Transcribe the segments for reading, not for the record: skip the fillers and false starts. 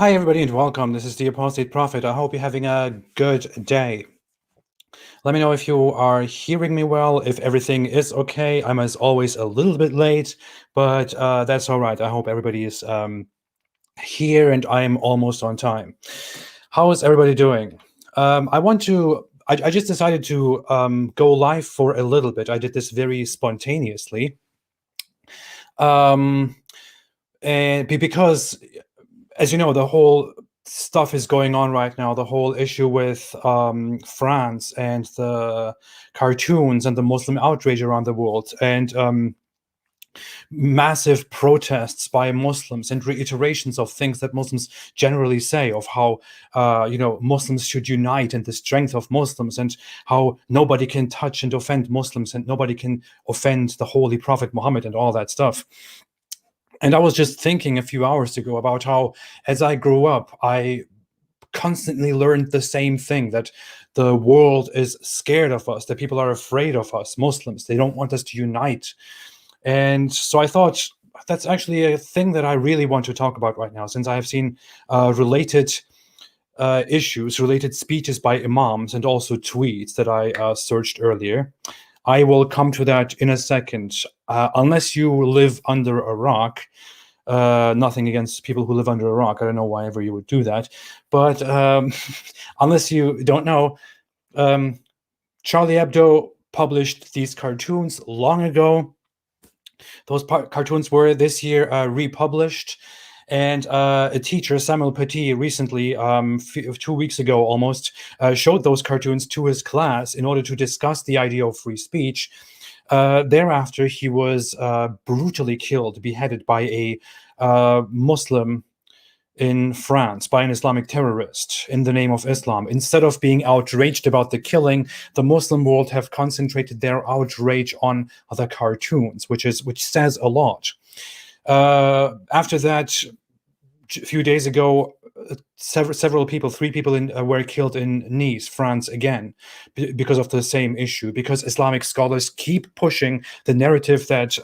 Hi, everybody, and welcome. This is the Apostate Prophet. I hope you're having a good day. Let me know if you are hearing me well, if everything is okay. I'm, as always, a little bit late, but that's all right. I hope everybody is here and I'm almost on time. How is everybody doing? I just decided to go live for a little bit. I did this very spontaneously. And because, as you know, the whole stuff is going on right now, the whole issue with France and the cartoons and the Muslim outrage around the world, and massive protests by Muslims and reiterations of things that Muslims generally say, of how Muslims should unite, and the strength of Muslims, and how nobody can touch and offend Muslims, and nobody can offend the Holy Prophet Muhammad, and all that stuff. And I was just thinking a few hours ago about how, as I grew up, I constantly learned the same thing, that the world is scared of us, that people are afraid of us, Muslims. They don't want us to unite. And so I thought that's actually a thing that I really want to talk about right now, since I have seen related issues, related speeches by imams, and also tweets that I searched earlier. I will come to that in a second. Unless you live under a rock, nothing against people who live under a rock. I don't know why ever you would do that. But unless you don't know, Charlie Hebdo published these cartoons long ago. Those cartoons were this year republished. And a teacher, Samuel Paty, recently, 2 weeks ago almost, showed those cartoons to his class in order to discuss the idea of free speech. Thereafter, he was brutally killed, beheaded by a Muslim in France, by an Islamic terrorist in the name of Islam. Instead of being outraged about the killing, the Muslim world have concentrated their outrage on the cartoons, which says a lot. After that, a few days ago, several people, 3 people were killed in Nice, France, again, because of the same issue, because Islamic scholars keep pushing the narrative that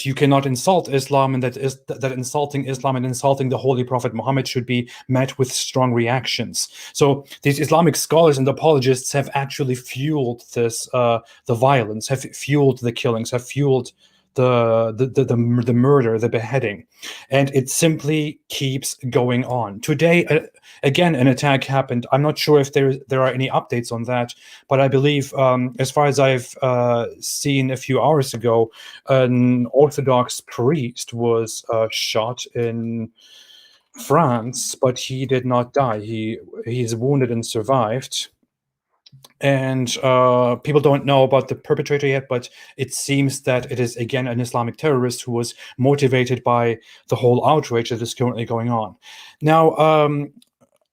you cannot insult Islam, and that insulting Islam and insulting the Holy Prophet Muhammad should be met with strong reactions. So these Islamic scholars and apologists have actually fueled this, the violence, have fueled the killings, have fueled the murder, the beheading, and it simply keeps going on. Today, again, an attack happened. I'm not sure if there are any updates on that, but I believe, as far as I've seen a few hours ago, an Orthodox priest was shot in France, but he did not die. He's wounded and survived. And people don't know about the perpetrator yet, but it seems that it is, again, an Islamic terrorist who was motivated by the whole outrage that is currently going on. Now,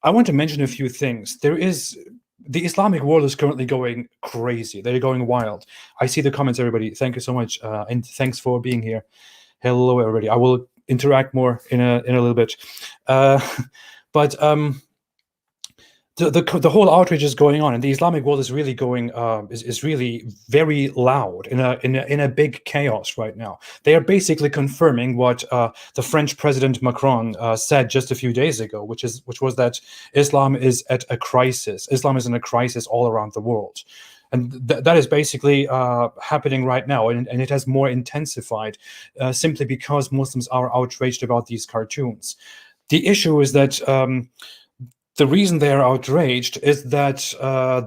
I want to mention a few things. The Islamic world is currently going crazy. They're going wild. I see the comments, everybody. Thank you so much, and thanks for being here. Hello, everybody. I will interact more in a little bit, but the whole outrage is going on, and the Islamic world is really going is really very loud in a big chaos right now. They are basically confirming what the French President Macron said just a few days ago, which was that Islam is at a crisis. Islam is in a crisis all around the world. And that is basically happening right now, and it has more intensified simply because Muslims are outraged about these cartoons. The issue is that the reason they are outraged is that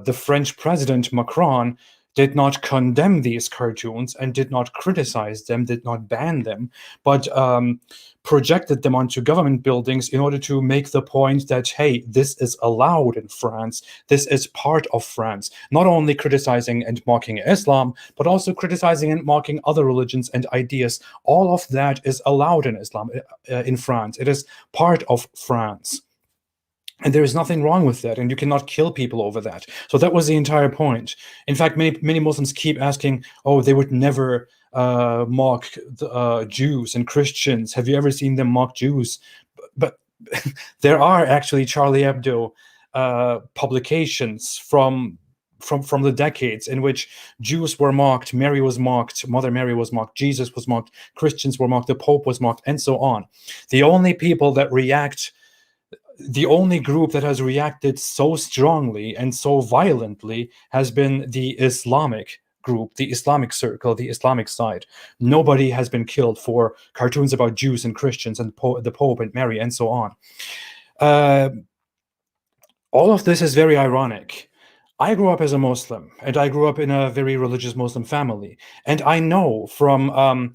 the French President Macron did not condemn these cartoons and did not criticize them, did not ban them, but projected them onto government buildings in order to make the point that, hey, this is allowed in France, this is part of France. Not only criticizing and mocking Islam, but also criticizing and mocking other religions and ideas. All of that is allowed in Islam, in France. It is part of France. And there is nothing wrong with that, and you cannot kill people over that. So that was the entire point. In fact, many Muslims keep asking, oh, they would never mock the, Jews and Christians. Have you ever seen them mock Jews? But there are actually Charlie Hebdo publications from from the decades in which Jews were mocked, Mary was mocked, Mother Mary was mocked, Jesus was mocked, Christians were mocked, the Pope was mocked, and so on. The only group that has reacted so strongly and so violently has been the Islamic group, the Islamic circle, the Islamic side. Nobody has been killed for cartoons about Jews and Christians and the Pope and Mary and so on. All of this is very ironic. I grew up as a Muslim, and I grew up in a very religious Muslim family. And I know from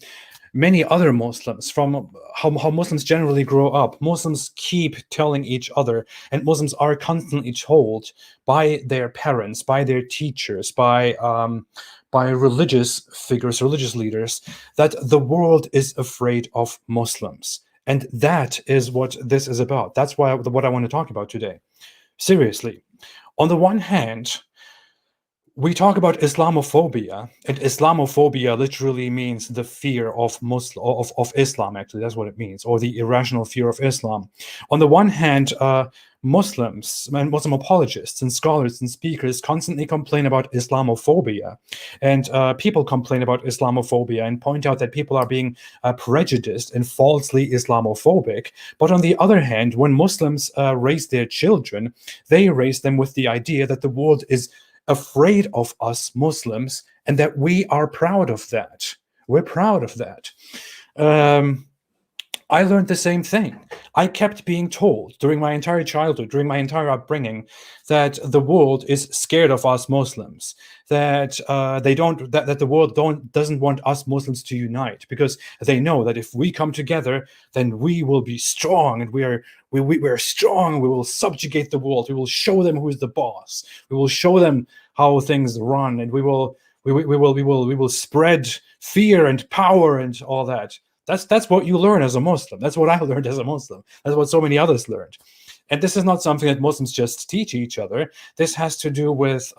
many other Muslims, from how Muslims generally grow up, Muslims keep telling each other, and Muslims are constantly told by their parents, by their teachers, by religious figures, religious leaders, that the world is afraid of Muslims. And that is what this is about. That's what I want to talk about today. Seriously, on the one hand, we talk about Islamophobia, and Islamophobia literally means the fear of Islam. Actually, that's what it means, or the irrational fear of Islam. On the one hand, Muslims and Muslim apologists and scholars and speakers constantly complain about Islamophobia, and people complain about Islamophobia and point out that people are being prejudiced and falsely Islamophobic. But on the other hand, when Muslims raise their children, they raise them with the idea that the world is afraid of us Muslims and that we are proud of that. We're proud of that. I learned the same thing. I kept being told during my entire childhood, during my entire upbringing, that the world is scared of us Muslims, that the world doesn't want us Muslims to unite, because they know that if we come together, then we will be strong, and we're strong. We will subjugate the world. We will show them who is the boss. We will show them how things run, and we will spread fear and power and all that. That's what you learn as a Muslim. That's what I learned as a Muslim. That's what so many others learned. And this is not something that Muslims just teach each other. This has to do with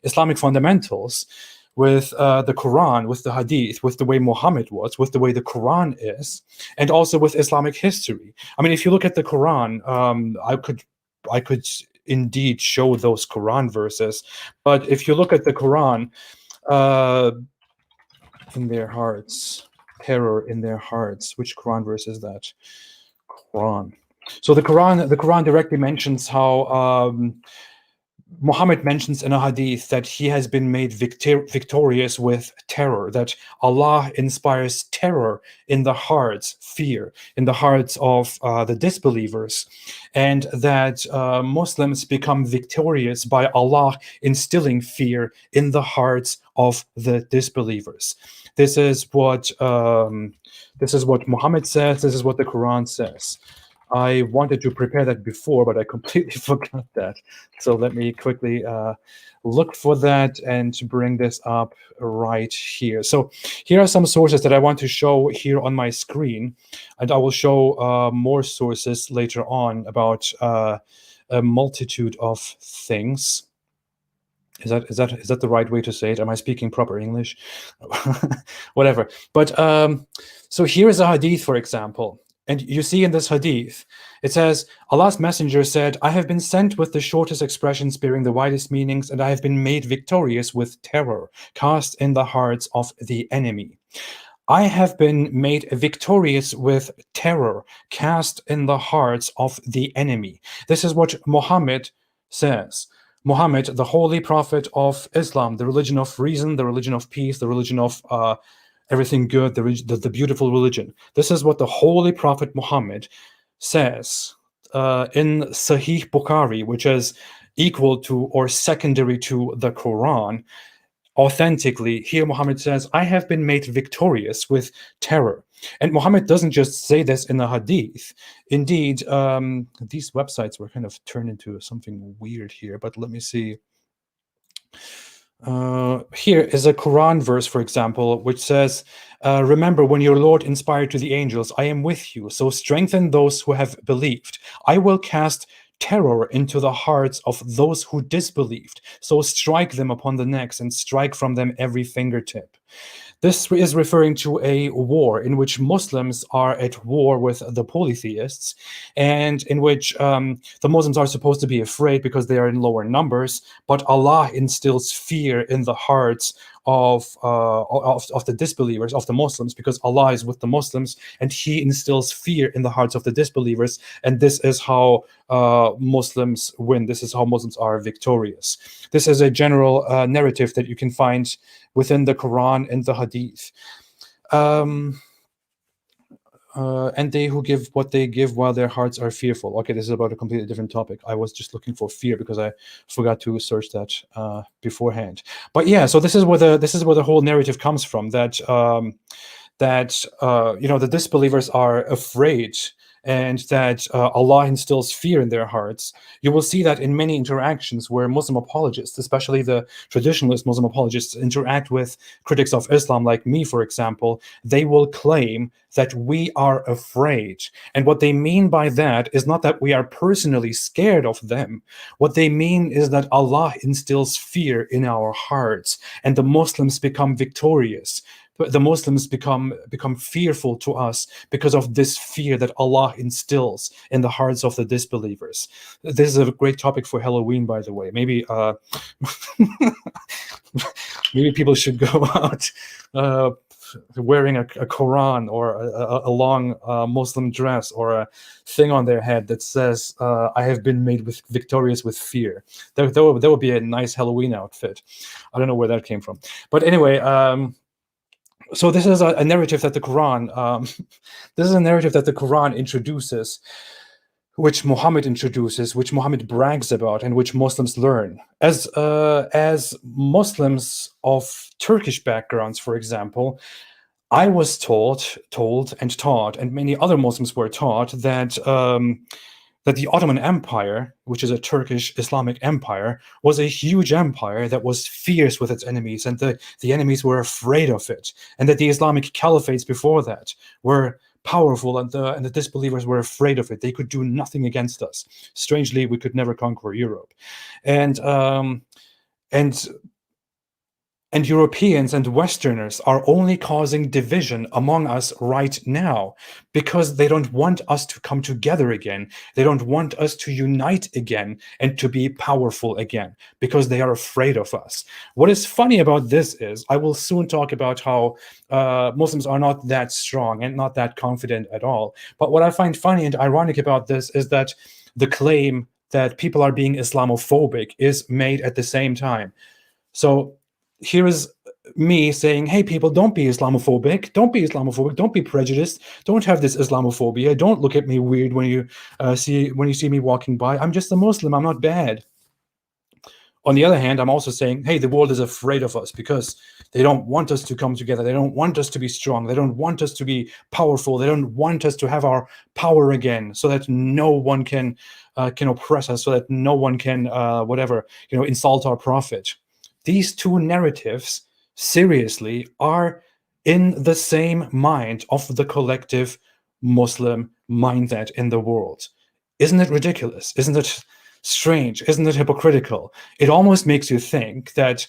Islamic fundamentals, with the Quran, with the Hadith, with the way Muhammad was, with the way the Quran is, and also with Islamic history. I mean, if you look at the Quran, I could indeed show those Quran verses, but if you look at the Quran, in their hearts, terror in their hearts. Which Quran verse is that? Quran. So the Quran directly mentions how Muhammad mentions in a hadith that he has been made victorious with terror, that Allah inspires terror in the hearts, fear in the hearts of the disbelievers, and that Muslims become victorious by Allah instilling fear in the hearts of the disbelievers. This is what Muhammad says. This is what the Quran says. I wanted to prepare that before, but I completely forgot that. So let me quickly look for that and bring this up right here. So here are some sources that I want to show here on my screen, and I will show more sources later on about a multitude of things. Is that the right way to say it? Am I speaking proper English? Whatever. But so here is a hadith, for example. And you see in this hadith, it says, Allah's messenger said, I have been sent with the shortest expressions bearing the widest meanings, and I have been made victorious with terror cast in the hearts of the enemy. I have been made victorious with terror cast in the hearts of the enemy. This is what Muhammad says. Muhammad, the holy prophet of Islam, the religion of reason, the religion of peace, the religion of everything good, the beautiful religion. This is what the Holy Prophet Muhammad says in Sahih Bukhari, which is equal to or secondary to the Quran. Authentically, here Muhammad says, I have been made victorious with terror. And Muhammad doesn't just say this in the hadith. Indeed, these websites were kind of turned into something weird here, but let me see. Here is a Quran verse, for example, which says, remember when your Lord inspired to the angels, I am with you, so strengthen those who have believed. I will cast terror into the hearts of those who disbelieved, so strike them upon the necks and strike from them every fingertip. This is referring to a war in which Muslims are at war with the polytheists, and in which the Muslims are supposed to be afraid because they are in lower numbers, but Allah instills fear in the hearts of the disbelievers, of the Muslims, because Allah is with the Muslims, and He instills fear in the hearts of the disbelievers, and this is how Muslims win. This is how Muslims are victorious. This is a general narrative that you can find within the Quran and the Hadith. And they who give what they give while their hearts are fearful. Okay, this is about a completely different topic. I was just looking for fear because I forgot to search that beforehand. But yeah, so this is where the whole narrative comes from. That the disbelievers are afraid, and that Allah instills fear in their hearts. You will see that in many interactions where Muslim apologists, especially the traditionalist Muslim apologists, interact with critics of Islam, like me, for example, they will claim that we are afraid. And what they mean by that is not that we are personally scared of them. What they mean is that Allah instills fear in our hearts, and the Muslims become victorious. The Muslims become fearful to us because of this fear that Allah instills in the hearts of the disbelievers. This is a great topic for Halloween, by the way. Maybe maybe people should go out wearing a Quran or a long Muslim dress or a thing on their head that says, I have been made victorious with fear. That would be a nice Halloween outfit. I don't know where that came from. But anyway, so this is a narrative that the Quran, introduces, which Muhammad introduces, which Muhammad brags about, and which Muslims learn. As Muslims of Turkish backgrounds, for example, I was told and taught, and many other Muslims were taught that that the Ottoman Empire, which is a Turkish Islamic empire, was a huge empire that was fierce with its enemies, and the enemies were afraid of it, and that the Islamic caliphates before that were powerful, and the disbelievers were afraid of it. They could do nothing against us. Strangely, we could never conquer Europe. And Europeans and Westerners are only causing division among us right now because they don't want us to come together again. They don't want us to unite again and to be powerful again because they are afraid of us. What is funny about this is, I will soon talk about how Muslims are not that strong and not that confident at all. But what I find funny and ironic about this is that the claim that people are being Islamophobic is made at the same time. So here is me saying, hey, people, don't be Islamophobic. Don't be Islamophobic. Don't be prejudiced. Don't have this Islamophobia. Don't look at me weird when you see me walking by. I'm just a Muslim. I'm not bad. On the other hand, I'm also saying, hey, the world is afraid of us because they don't want us to come together. They don't want us to be strong. They don't want us to be powerful. They don't want us to have our power again, so that no one can oppress us, so that no one can insult our prophet. These two narratives, seriously, are in the same mind of the collective Muslim mindset in the world. Isn't it ridiculous? Isn't it strange? Isn't it hypocritical? It almost makes you think that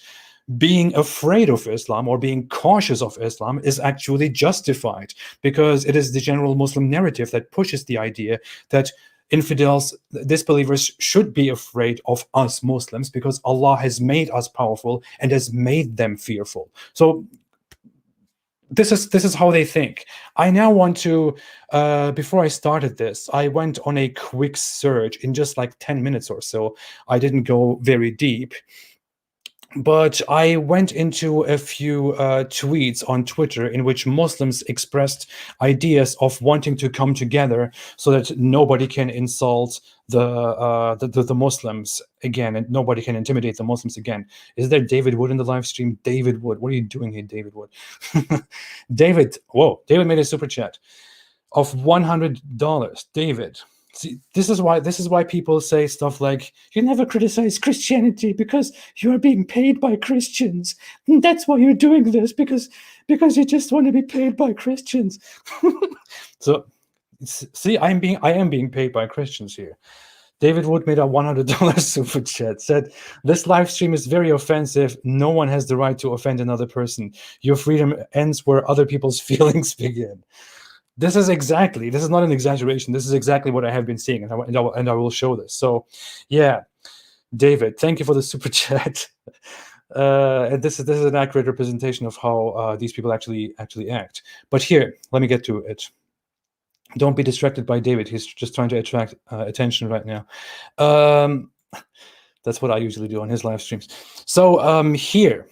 being afraid of Islam or being cautious of Islam is actually justified, because it is the general Muslim narrative that pushes the idea that infidels, disbelievers, should be afraid of us Muslims because Allah has made us powerful and has made them fearful. So this is how they think. I now want to, before I started this, I went on a quick search in just like 10 minutes or so. I didn't go very deep. But I went into a few tweets on Twitter in which Muslims expressed ideas of wanting to come together so that nobody can insult the Muslims again, and nobody can intimidate the Muslims again. Is there David Wood in the live stream? David Wood, what are you doing here, David Wood? David made a super chat of $100. David. See, this is why people say stuff like, you never criticize Christianity because you are being paid by Christians. And that's why you're doing this, because you just want to be paid by Christians. So see, I am being paid by Christians here. David Wood made a $100 super chat. Said, "This live stream is very offensive. No one has the right to offend another person. Your freedom ends where other people's feelings begin." This is not an exaggeration. This is exactly what I have been seeing, and I will show this. So, yeah, David, thank you for the super chat. And this is an accurate representation of how these people actually act. But here, let me get to it. Don't be distracted by David. He's just trying to attract attention right now. That's what I usually do on his live streams. So here.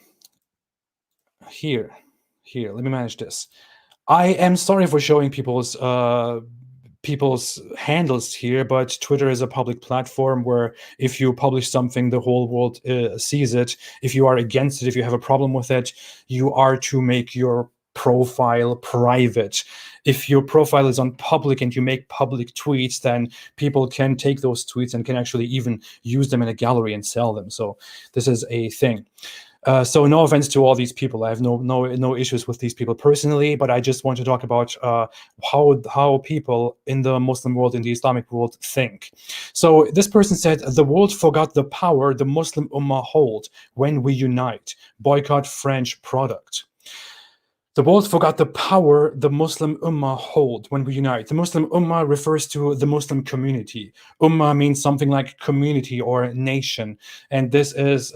Let me manage this. I am sorry for showing people's handles here, but Twitter is a public platform where if you publish something, the whole world sees it. If you are against it, if you have a problem with it, you are to make your profile private. If your profile is on public and you make public tweets, then people can take those tweets and can actually even use them in a gallery and sell them. So this is a thing. So no offense to all these people. I have no issues with these people personally, but I just want to talk about how people in the Muslim world, in the Islamic world, think. So this person said, "The world forgot the power the Muslim Ummah hold when we unite. Boycott French product." The world forgot the power the Muslim Ummah hold when we unite. The Muslim Ummah refers to the Muslim community. Ummah means something like community or nation. And this is,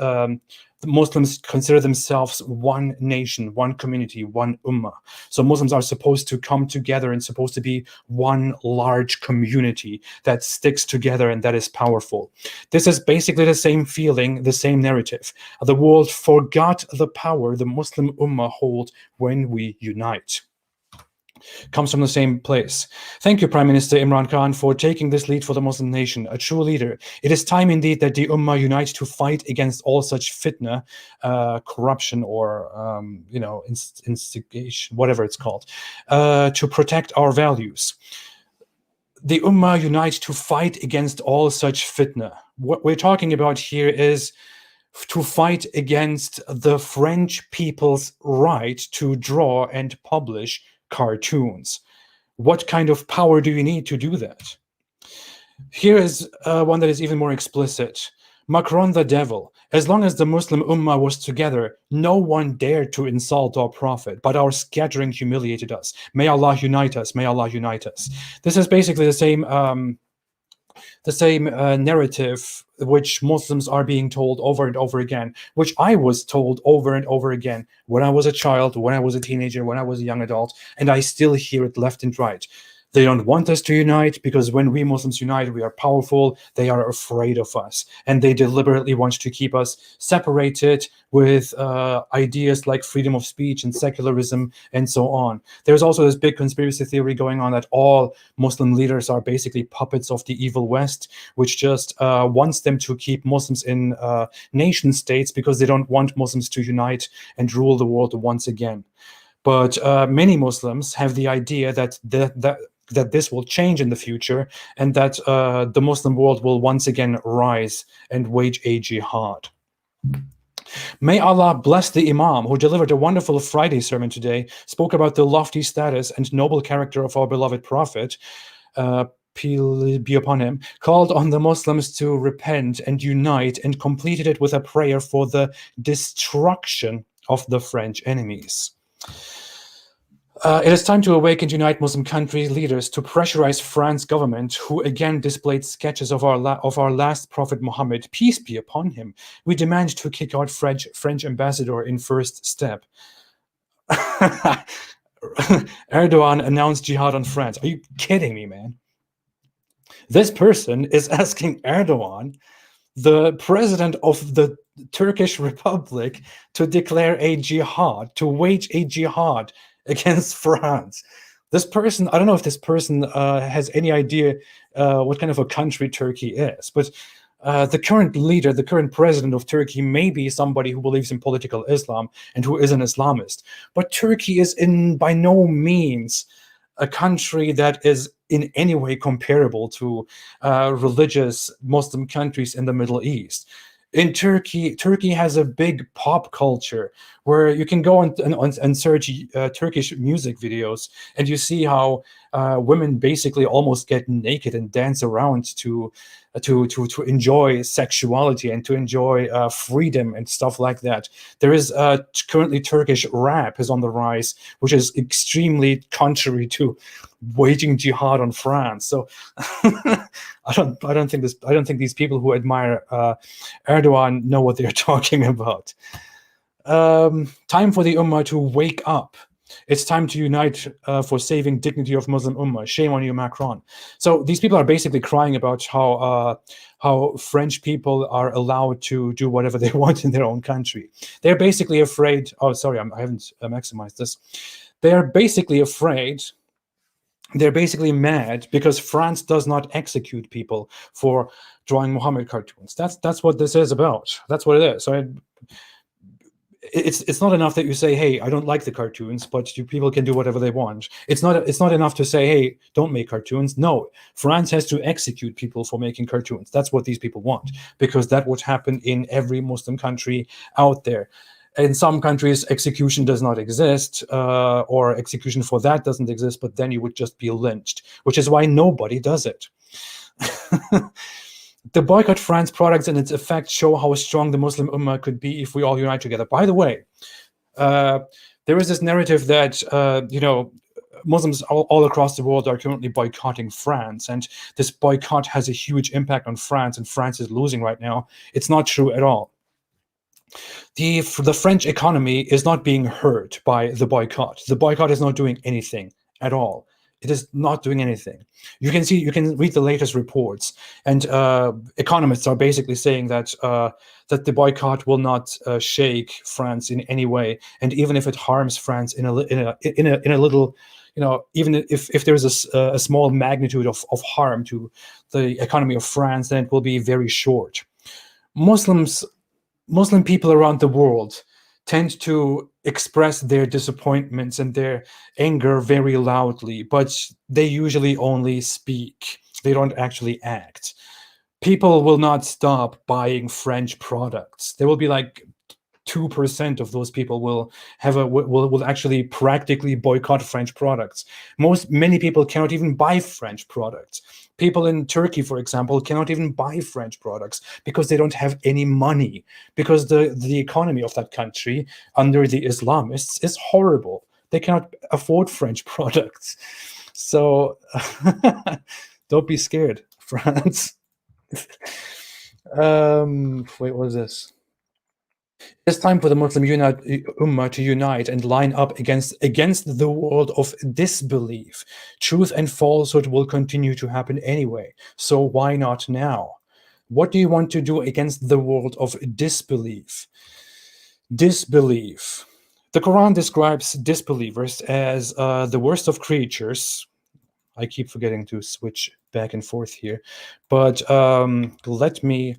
the Muslims consider themselves one nation, one community, one Ummah. So Muslims are supposed to come together and supposed to be one large community that sticks together and that is powerful. This is basically the same feeling, the same narrative. The world forgot the power the Muslim Ummah hold when we unite. Comes from the same place. Thank you, Prime Minister Imran Khan, for taking this lead for the Muslim nation, a true leader. It is time indeed that the Ummah unite to fight against all such fitna, corruption, or instigation, whatever it's called, to protect our values. The Ummah unite to fight against all such fitna. What we're talking about here is to fight against the French people's right to draw and publish cartoons. What kind of power do you need to do that? Here is one that is even more explicit. Macron the devil. As long as the Muslim Ummah was together, no one dared to insult our Prophet, but our scattering humiliated us. May Allah unite us. May Allah unite us. This is basically the same narrative which Muslims are being told over and over again, which I was told over and over again when I was a child, when I was a teenager, when I was a young adult, and I still hear it left and right. They don't want us to unite because when we Muslims unite, we are powerful. They are afraid of us, and they deliberately want to keep us separated with ideas like freedom of speech and secularism and so on. There's also this big conspiracy theory going on that all Muslim leaders are basically puppets of the evil West, which just wants them to keep Muslims in nation states because they don't want Muslims to unite and rule the world once again. But many Muslims have the idea that this will change in the future, and that the Muslim world will once again rise and wage a jihad. May Allah bless the Imam who delivered a wonderful Friday sermon today, spoke about the lofty status and noble character of our beloved Prophet, peace be upon him, called on the Muslims to repent and unite, and completed it with a prayer for the destruction of the French enemies. It is time to awake and unite Muslim country leaders to pressurize France's government, who again displayed sketches of our last Prophet Muhammad, peace be upon him. We demand to kick out French ambassador in first step. Erdogan announced jihad on France. Are you kidding me, man? This person is asking Erdogan, the president of the Turkish Republic, to declare a jihad, to wage a jihad against France. This person, I don't know if this person has any idea what kind of a country Turkey is, but the current leader, the current president of Turkey may be somebody who believes in political Islam and who is an Islamist. But Turkey is by no means a country that is in any way comparable to religious Muslim countries in the Middle East. In Turkey has a big pop culture where you can go and search Turkish music videos, and you see how women basically almost get naked and dance around to enjoy sexuality and to enjoy freedom and stuff like that. There is currently Turkish rap is on the rise, which is extremely contrary to waging jihad on France. So I don't think these people who admire Erdogan know what they're talking about. Time for the Ummah to wake up. It's time to unite for saving dignity of Muslim Ummah. Shame on you, Macron. So these people are basically crying about how French people are allowed to do whatever they want in their own country. They're basically afraid. Oh, sorry, I haven't maximized this. They're basically afraid. They're basically mad because France does not execute people for drawing Muhammad cartoons. That's what this is about. That's what it is. So it's not enough that you say, hey, I don't like the cartoons, but people can do whatever they want. It's not enough to say, hey, don't make cartoons. No, France has to execute people for making cartoons. That's what these people want, because that would happen in every Muslim country out there. In some countries, execution does not exist, or execution for that doesn't exist, but then you would just be lynched, which is why nobody does it. The boycott France products and its effects show how strong the Muslim Ummah could be if we all unite together. By the way, there is this narrative that, Muslims all across the world are currently boycotting France, and this boycott has a huge impact on France, and France is losing right now. It's not true at all. The French economy is not being hurt by the boycott. The boycott is not doing anything at all. It is not doing anything. You can read the latest reports, and economists are basically saying that the boycott will not shake France in any way, and even if it harms France in a little, even if there's a small magnitude of harm to the economy of France, then it will be very short. Muslim people around the world tend to express their disappointments and their anger very loudly, but they usually only speak. They don't actually act. People will not stop buying French products. There will be like 2% of those people will actually practically boycott French products. Many people cannot even buy French products. People in Turkey, for example, cannot even buy French products because they don't have any money, because the economy of that country under the Islamists is horrible. They cannot afford French products. So don't be scared, France. Wait, what is this? It's time for the Muslim Ummah to unite and line up against the world of disbelief. Truth and falsehood will continue to happen anyway, so why not now? What do you want to do against the world of disbelief? Disbelief. The Quran describes disbelievers as the worst of creatures. I keep forgetting to switch back and forth here, but let me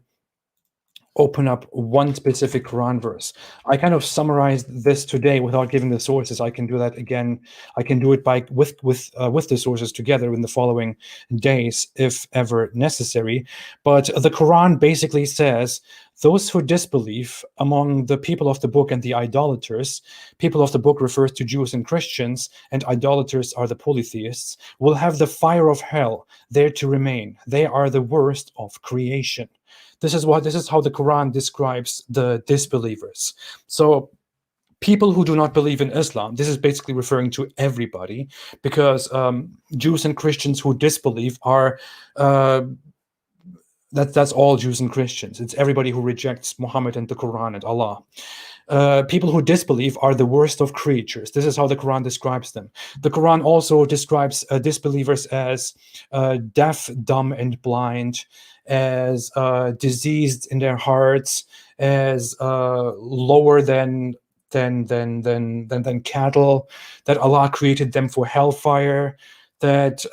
open up one specific Quran verse. I kind of summarized this today without giving the sources. I can do that again. I can do it with the sources together in the following days, if ever necessary. But the Quran basically says, those who disbelieve among the people of the book and the idolaters, people of the book refers to Jews and Christians, and idolaters are the polytheists, will have the fire of hell there to remain. They are the worst of creation. This is how the Quran describes the disbelievers. So people who do not believe in Islam, this is basically referring to everybody, because Jews and Christians who disbelieve are that's all Jews and Christians. It's everybody who rejects Muhammad and the Quran and Allah. People who disbelieve are the worst of creatures. This is how the Quran describes them. The Quran also describes disbelievers as deaf, dumb, and blind, as diseased in their hearts, as lower than cattle, that Allah created them for hellfire, that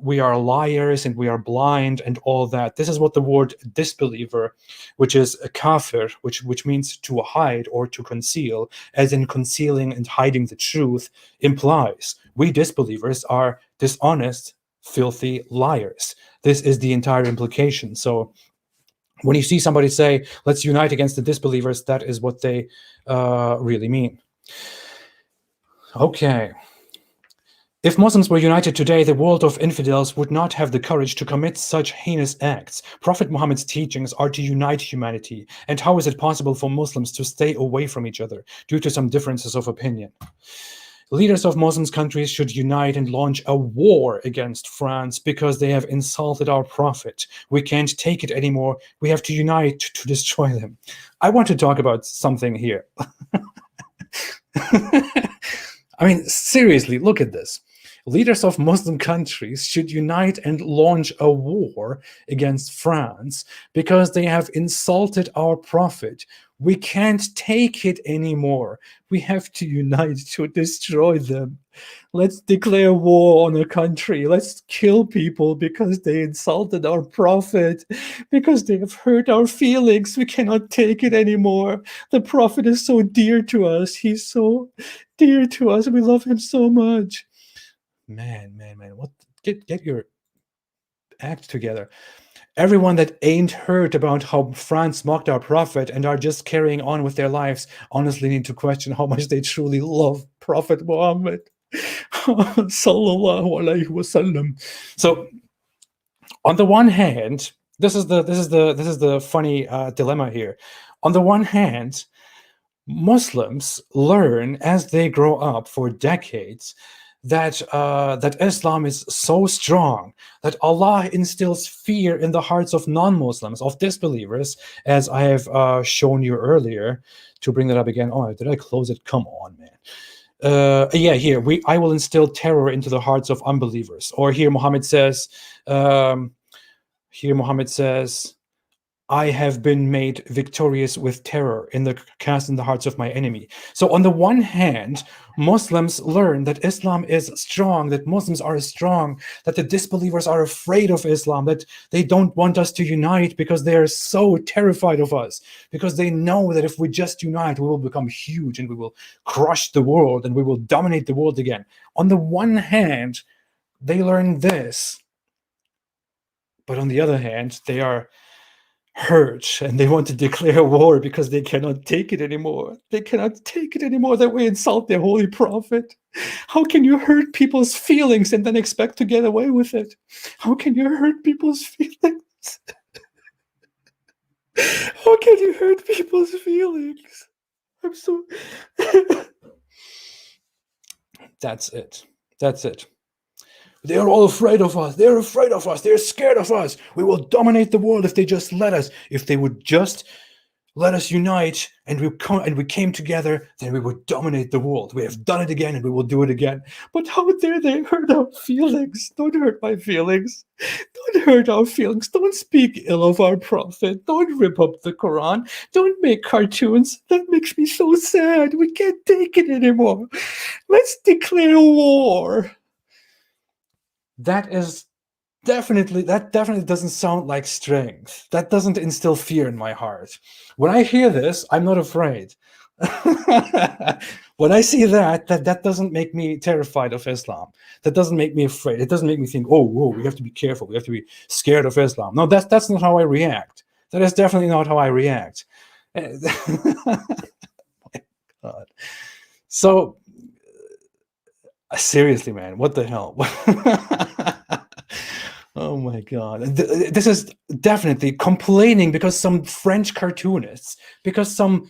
we are liars and we are blind and all that. This is what the word disbeliever, which is a kafir, which means to hide or to conceal, as in concealing and hiding the truth, implies. We disbelievers are dishonest, filthy liars. This is the entire implication. So When you see somebody say, let's unite against the disbelievers, that is what they really mean. Okay. If Muslims were united today, the world of infidels would not have the courage to commit such heinous acts. Prophet Muhammad's teachings are to unite humanity. And how is it possible for Muslims to stay away from each other due to some differences of opinion? Leaders of Muslim countries should unite and launch a war against France because they have insulted our Prophet. We can't take it anymore. We have to unite to destroy them. I want to talk about something here. I mean, seriously, look at this. Leaders of Muslim countries should unite and launch a war against France because they have insulted our Prophet. We can't take it anymore. We have to unite to destroy them. Let's declare war on a country. Let's kill people because they insulted our Prophet, because they have hurt our feelings. We cannot take it anymore. The Prophet is so dear to us. He's so dear to us. We love him so much. Man. What? Get your act together. Everyone that ain't heard about how France mocked our Prophet and are just carrying on with their lives honestly need to question how much they truly love Prophet Muhammad. Sallallahu alaihi wasallam. So, on the one hand, this is the funny dilemma here. On the one hand, Muslims learn as they grow up for decades that Islam is so strong, that Allah instills fear in the hearts of non-Muslims, of disbelievers, as I have shown you earlier. To bring that up again, oh, did I close it? Come on, man. Yeah, here, I will instill terror into the hearts of unbelievers. Or here Muhammad says, I have been made victorious with terror cast in the hearts of my enemy. So on the one hand, Muslims learn that Islam is strong, that Muslims are strong, that the disbelievers are afraid of Islam, that they don't want us to unite because they are so terrified of us, because they know that if we just unite, we will become huge and we will crush the world and we will dominate the world again. On the one hand, they learn this, but on the other hand, they are hurt and they want to declare war because they cannot take it anymore. They cannot take it anymore that we insult their holy Prophet. How can you hurt people's feelings and then expect to get away with it? How can you hurt people's feelings? How can you hurt people's feelings? I'm so... That's it. They're all afraid of us. They're afraid of us. They're scared of us. We will dominate the world if they just let us. If they would just let us unite and we came together, then we would dominate the world. We have done it again and we will do it again. But how dare they hurt our feelings? Don't hurt my feelings. Don't hurt our feelings. Don't speak ill of our Prophet. Don't rip up the Quran. Don't make cartoons. That makes me so sad. We can't take it anymore. Let's declare war. That definitely doesn't sound like strength. That doesn't instill fear in my heart. When I hear this, I'm not afraid. When I see that doesn't make me terrified of Islam. That doesn't make me afraid. It doesn't make me think, oh, whoa, we have to be careful. We have to be scared of Islam. No, that's not how I react. That is definitely not how I react. My God. So, seriously, man, what the hell? Oh my God. This is definitely complaining because some French cartoonists, because some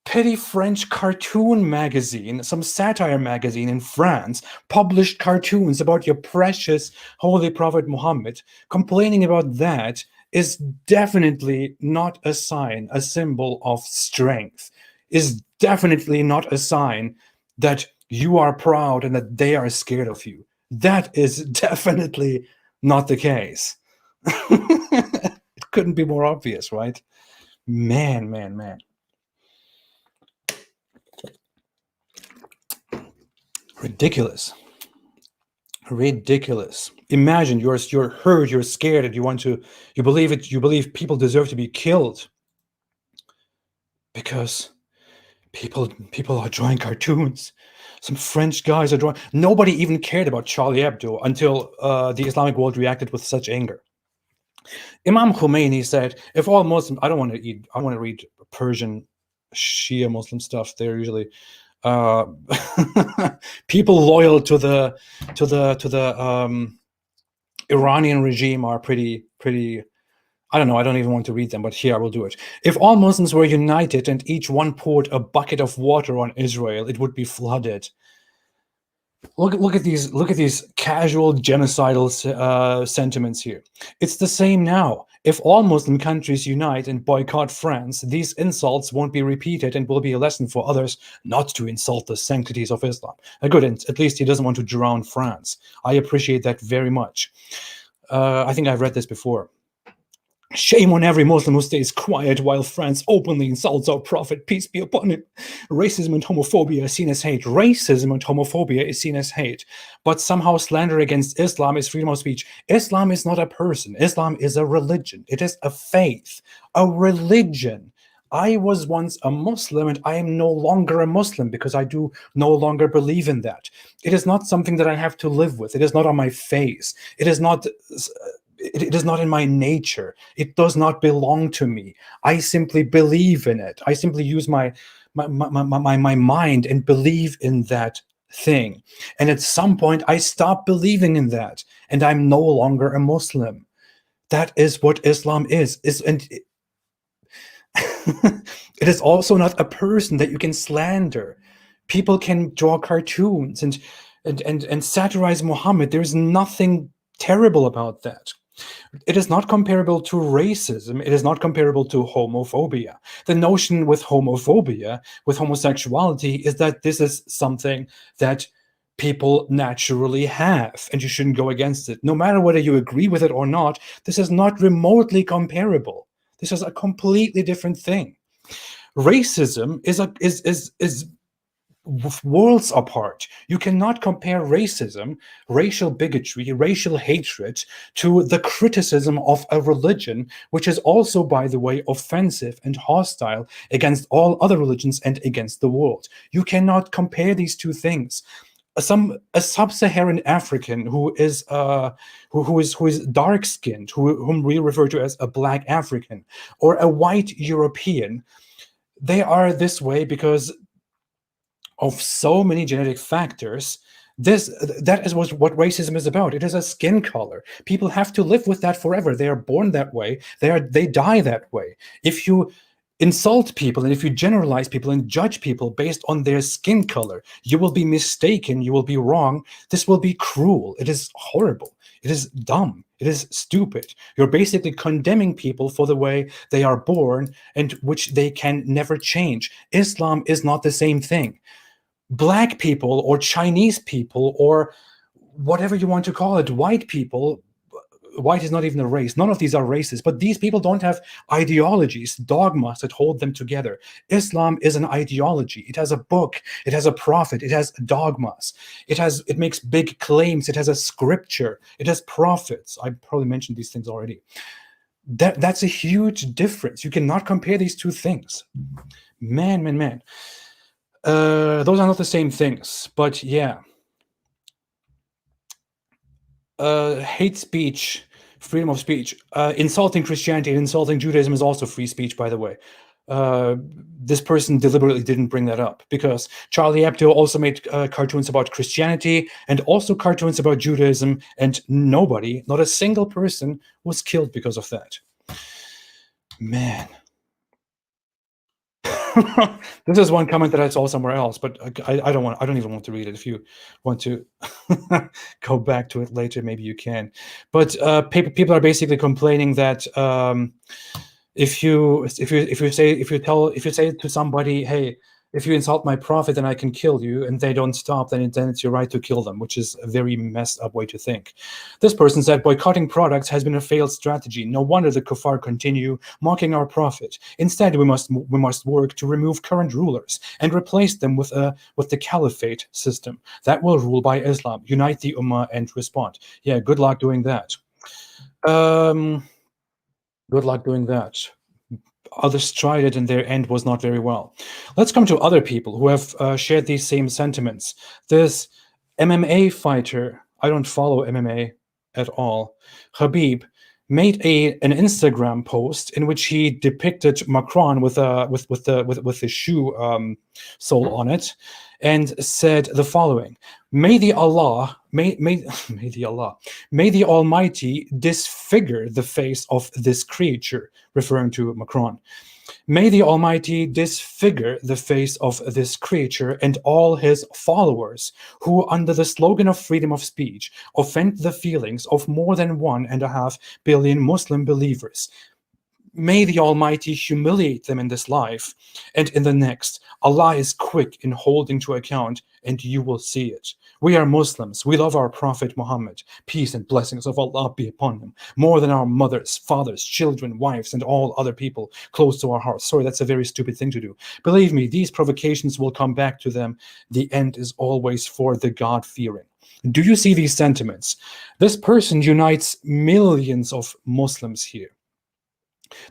petty French cartoon magazine, some satire magazine in France, published cartoons about your precious Holy Prophet Muhammad. Complaining about that is definitely not a sign, a symbol of strength, is definitely not a sign that you are proud and that they are scared of you. That is definitely not the case. It couldn't be more obvious, right? Man. Ridiculous. Imagine you're hurt, you're scared, and you believe people deserve to be killed because people are drawing cartoons. Some French guys are drawing. Nobody even cared about Charlie Hebdo until the Islamic world reacted with such anger. Imam Khomeini said, if all Muslims, I don't want to read Persian Shia Muslim stuff. They're usually uh, people loyal to the Iranian regime are pretty. I don't know. I don't even want to read them, but here I will do it. If all Muslims were united and each one poured a bucket of water on Israel, it would be flooded. Look at these casual genocidal sentiments here. It's the same now. If all Muslim countries unite and boycott France, these insults won't be repeated and will be a lesson for others not to insult the sanctities of Islam. Good, and at least he doesn't want to drown France. I appreciate that very much. I think I've read this before. Shame on every Muslim who stays quiet while France openly insults our Prophet, peace be upon him. Racism and homophobia is seen as hate. Racism and homophobia is seen as hate. But somehow slander against Islam is freedom of speech. Islam is not a person. Islam is a religion. It is a faith, a religion. I was once a Muslim and I am no longer a Muslim because I do no longer believe in that. It is not something that I have to live with. It is not on my face. It is not in my nature. It does not belong to me. I simply believe in it. I simply use my mind and believe in that thing. And at some point, I stop believing in that, and I'm no longer a Muslim. That is what Islam is. It is also not a person that you can slander. People can draw cartoons and satirize Muhammad. There's nothing terrible about that. It is not comparable to racism. It is not comparable to homophobia. The notion with homophobia, with homosexuality, is that this is something that people naturally have, and you shouldn't go against it. No matter whether you agree with it or not, this is not remotely comparable. This is a completely different thing. Racism is worlds apart. You cannot compare racism, racial bigotry, racial hatred to the criticism of a religion, which is also, by the way, offensive and hostile against all other religions and against the world. You cannot compare these two things. A sub-Saharan African who is dark-skinned, whom we refer to as a black African, or a white European, they are this way because of so many genetic factors. That is what racism is about. It is a skin color. People have to live with that forever. They are born that way. They die that way. If you insult people and if you generalize people and judge people based on their skin color, you will be mistaken. You will be wrong. This will be cruel. It is horrible. It is dumb. It is stupid. You're basically condemning people for the way they are born and which they can never change. Islam is not the same thing. Black people or Chinese people or whatever you want to call it, white people, white is not even a race. None of these are races, but these people don't have ideologies, dogmas that hold them together. Islam is an ideology. It has a book. It has a prophet. It has dogmas. It makes big claims. It has a scripture. It has prophets. I probably mentioned these things already. That's a huge difference. You cannot compare these two things. Man. Those are not the same things, but yeah. Hate speech, freedom of speech, insulting Christianity and insulting Judaism is also free speech, by the way. This person deliberately didn't bring that up because Charlie Hebdo also made cartoons about Christianity and also cartoons about Judaism, and nobody, not a single person, was killed because of that. Man. This is one comment that I saw somewhere else, but I don't even want to read it. If you want to go back to it later, maybe you can. But people are basically complaining that if you say to somebody, hey, if you insult my prophet, then I can kill you, and they don't stop, then it's your right to kill them, which is a very messed up way to think. This person said, boycotting products has been a failed strategy. No wonder the kuffar continue mocking our prophet. Instead, we must work to remove current rulers and replace them with the caliphate system that will rule by Islam, unite the ummah, and respond. Yeah, good luck doing that. Good luck doing that. Others tried it and their end was not very well. Let's come to other people who have shared these same sentiments. This MMA fighter, I don't follow MMA at all, Khabib, made an Instagram post in which he depicted Macron with the shoe sole on it, and said the following: May the Allah, may the Allah, may the Almighty disfigure the face of this creature, referring to Macron. May the Almighty disfigure the face of this creature and all his followers, who, under the slogan of freedom of speech, offend the feelings of more than 1.5 billion Muslim believers. May the Almighty humiliate them in this life, and in the next, Allah is quick in holding to account, and you will see it. We are Muslims. We love our Prophet Muhammad. Peace and blessings of Allah be upon him, more than our mothers, fathers, children, wives, and all other people close to our hearts. Sorry, that's a very stupid thing to do. Believe me, these provocations will come back to them. The end is always for the God-fearing. Do you see these sentiments? This person unites millions of Muslims here.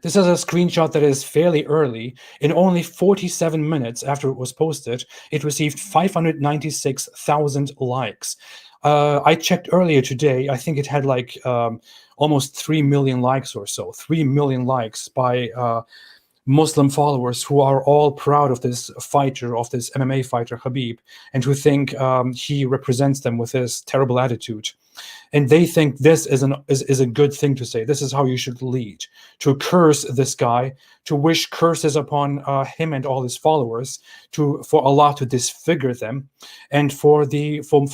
This is a screenshot that is fairly early. In only 47 minutes after it was posted, it received 596,000 likes. I checked earlier today. I think it had like almost 3 million likes or so. 3 million likes by Muslim followers who are all proud of this fighter, of this MMA fighter, Khabib, and who think he represents them with his terrible attitude. And they think this is a good thing to say. This is how you should lead. To curse this guy, to wish curses upon him and all his followers, for Allah to disfigure them, and for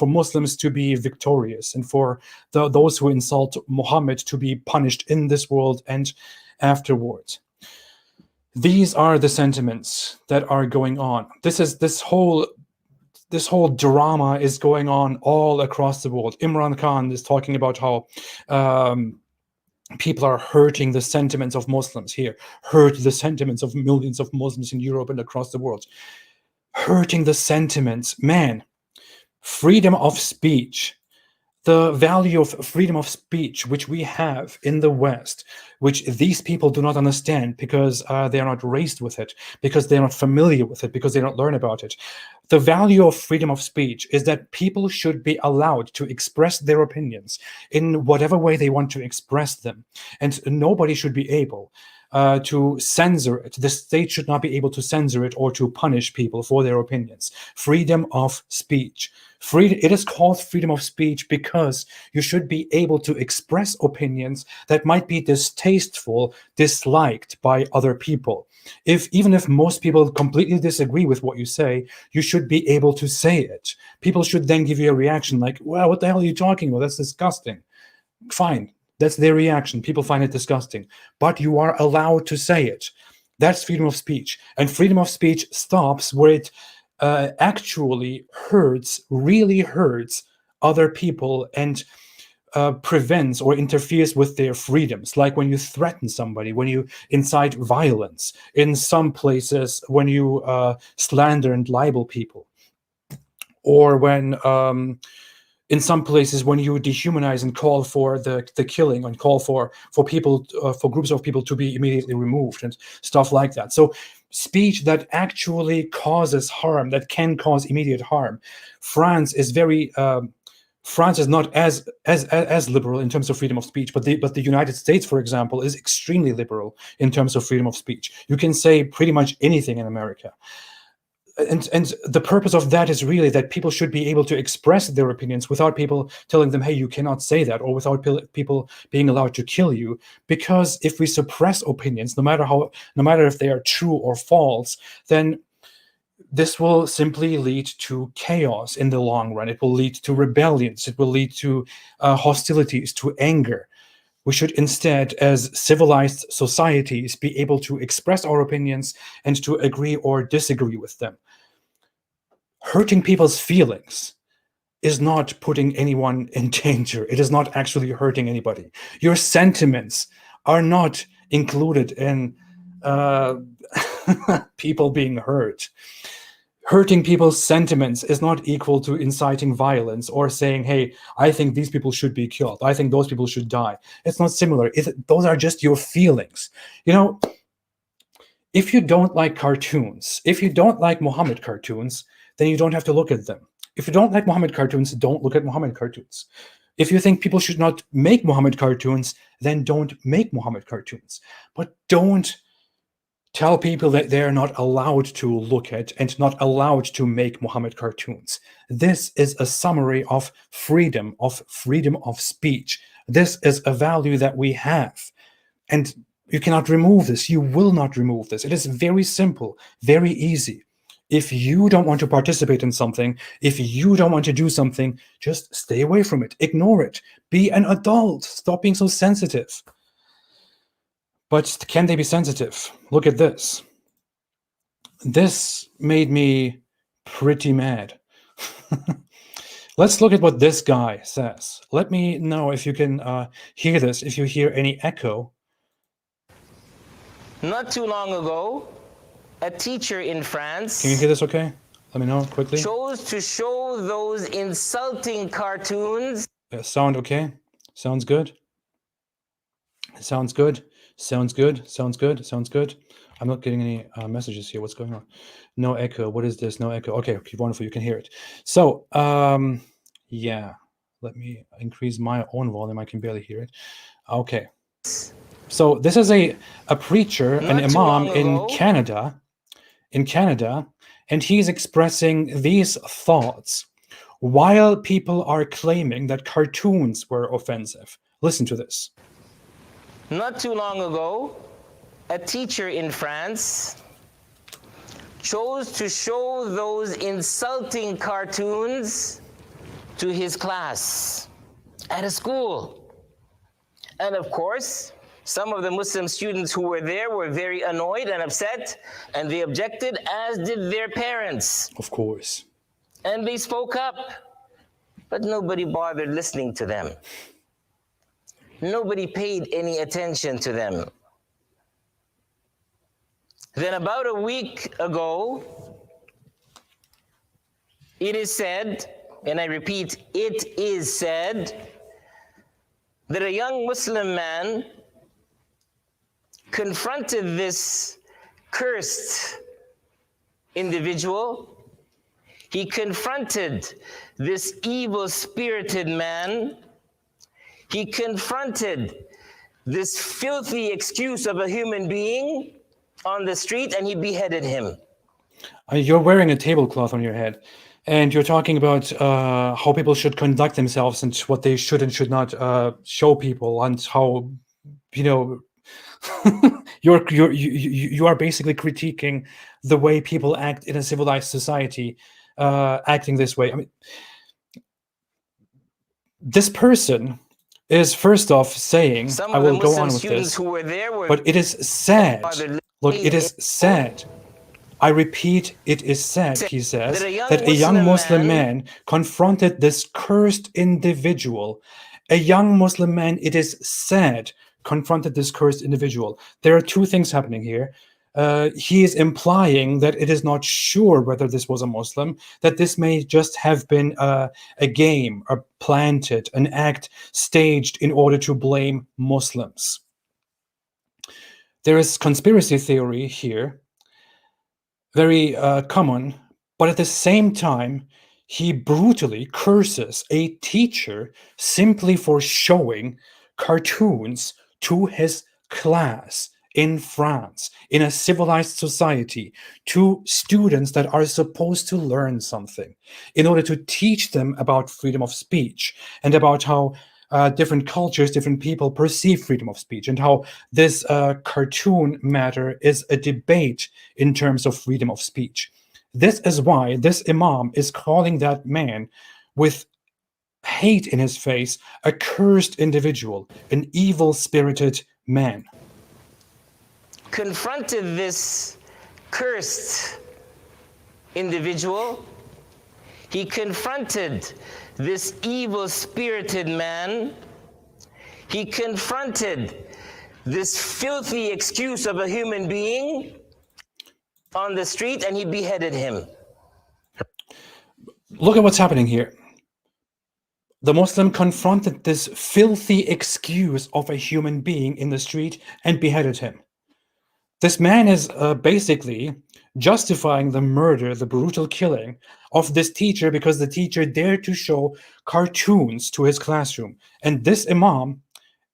Muslims to be victorious, and for those who insult Muhammad to be punished in this world and afterwards. These are the sentiments that are going on. This whole drama is going on all across the world. Imran Khan is talking about how people are hurting the sentiments of Muslims here, hurt the sentiments of millions of Muslims in Europe and across the world. Hurting the sentiments. Man, freedom of speech, the value of freedom of speech, which we have in the West, which these people do not understand because they are not raised with it, because they're not familiar with it, because they don't learn about it. The value of freedom of speech is that people should be allowed to express their opinions in whatever way they want to express them. And nobody should be able to censor it. The state should not be able to censor it or to punish people for their opinions. Freedom of speech. It is called freedom of speech because you should be able to express opinions that might be distasteful, disliked by other people. Even if most people completely disagree with what you say, you should be able to say it. People should then give you a reaction like, well, what the hell are you talking about? That's disgusting. Fine. That's their reaction. People find it disgusting. But you are allowed to say it. That's freedom of speech. And freedom of speech stops where it actually really hurts other people and prevents or interferes with their freedoms, like when you threaten somebody, when you incite violence, in some places when you slander and libel people, or when in some places when you dehumanize and call for the killing and call for people, for groups of people to be immediately removed and stuff like that. So speech that actually causes harm, that can cause immediate harm. France is not as liberal in terms of freedom of speech, but the United States, for example, is extremely liberal in terms of freedom of speech. You can say pretty much anything in America. And the purpose of that is really that people should be able to express their opinions without people telling them, hey, you cannot say that, or without people being allowed to kill you. Because if we suppress opinions, no matter if they are true or false, then this will simply lead to chaos in the long run. It will lead to rebellions. It will lead to hostilities, to anger. We should instead, as civilized societies, be able to express our opinions and to agree or disagree with them. Hurting people's feelings is not putting anyone in danger. It is not actually hurting anybody. Your sentiments are not included in people being hurt. Hurting people's sentiments is not equal to inciting violence or saying, hey, I think these people should be killed. I think those people should die. It's not similar. Those are just your feelings. You know, if you don't like cartoons, if you don't like Muhammad cartoons, then you don't have to look at them. If you don't like Muhammad cartoons, don't look at Muhammad cartoons. If you think people should not make Muhammad cartoons, then don't make Muhammad cartoons. But don't tell people that they're not allowed to look at and not allowed to make Muhammad cartoons. This is a summary of freedom of speech. This is a value that we have. And you cannot remove this. You will not remove this. It is very simple, very easy. If you don't want to participate in something, if you don't want to do something, just stay away from it. Ignore it. Be an adult. Stop being so sensitive. But can they be sensitive? Look at this. This made me pretty mad. Let's look at what this guy says. Let me know if you can hear this, if you hear any echo. Not too long ago, a teacher in France... Can you hear this okay? Let me know quickly. ...chose to show those insulting cartoons... Sound okay? Sounds good? Sounds good? Sounds good? Sounds good? Sounds good? I'm not getting any messages here. What's going on? No echo. What is this? No echo. Okay, wonderful. You can hear it. So, yeah. Let me increase my own volume. I can barely hear it. Okay. So this is a preacher, an imam in Canada, and he's expressing these thoughts while people are claiming that cartoons were offensive. Listen to this. Not too long ago, a teacher in France chose to show those insulting cartoons to his class at a school. And of course, some of the Muslim students who were there were very annoyed and upset, and they objected, as did their parents. Of course. And they spoke up, but nobody bothered listening to them. Nobody paid any attention to them. Then about a week ago, it is said, and I repeat, it is said, that a young Muslim man confronted this cursed individual. He confronted this evil-spirited man. He confronted this filthy excuse of a human being on the street, and he beheaded him. You're wearing a tablecloth on your head, and you're talking about how people should conduct themselves and what they should and should not show people, and how, you know, you are basically critiquing the way people act in a civilized society, acting this way. I mean, this person is first off saying, I will go on with this, but it is sad. Look, it is sad. I repeat, it is sad, he says, that a young Muslim man confronted this cursed individual. A young Muslim man, it is sad, confronted this cursed individual. There are two things happening here. He is implying that it is not sure whether this was a Muslim, that this may just have been a game, a planted, an act staged in order to blame Muslims. There is conspiracy theory here, very common, but at the same time, he brutally curses a teacher simply for showing cartoons to his class in France, in a civilized society, to students that are supposed to learn something, in order to teach them about freedom of speech and about how different cultures, different people perceive freedom of speech, and how this cartoon matter is a debate in terms of freedom of speech. This is why this imam is calling that man with hate in his face a cursed individual, an evil-spirited man. Confronted this cursed individual. He confronted this evil-spirited man. He confronted this filthy excuse of a human being on the street, and he beheaded him. Look at what's happening here. The Muslim confronted this filthy excuse of a human being in the street and beheaded him. This man is basically justifying the murder, the brutal killing of this teacher because the teacher dared to show cartoons to his classroom. And this imam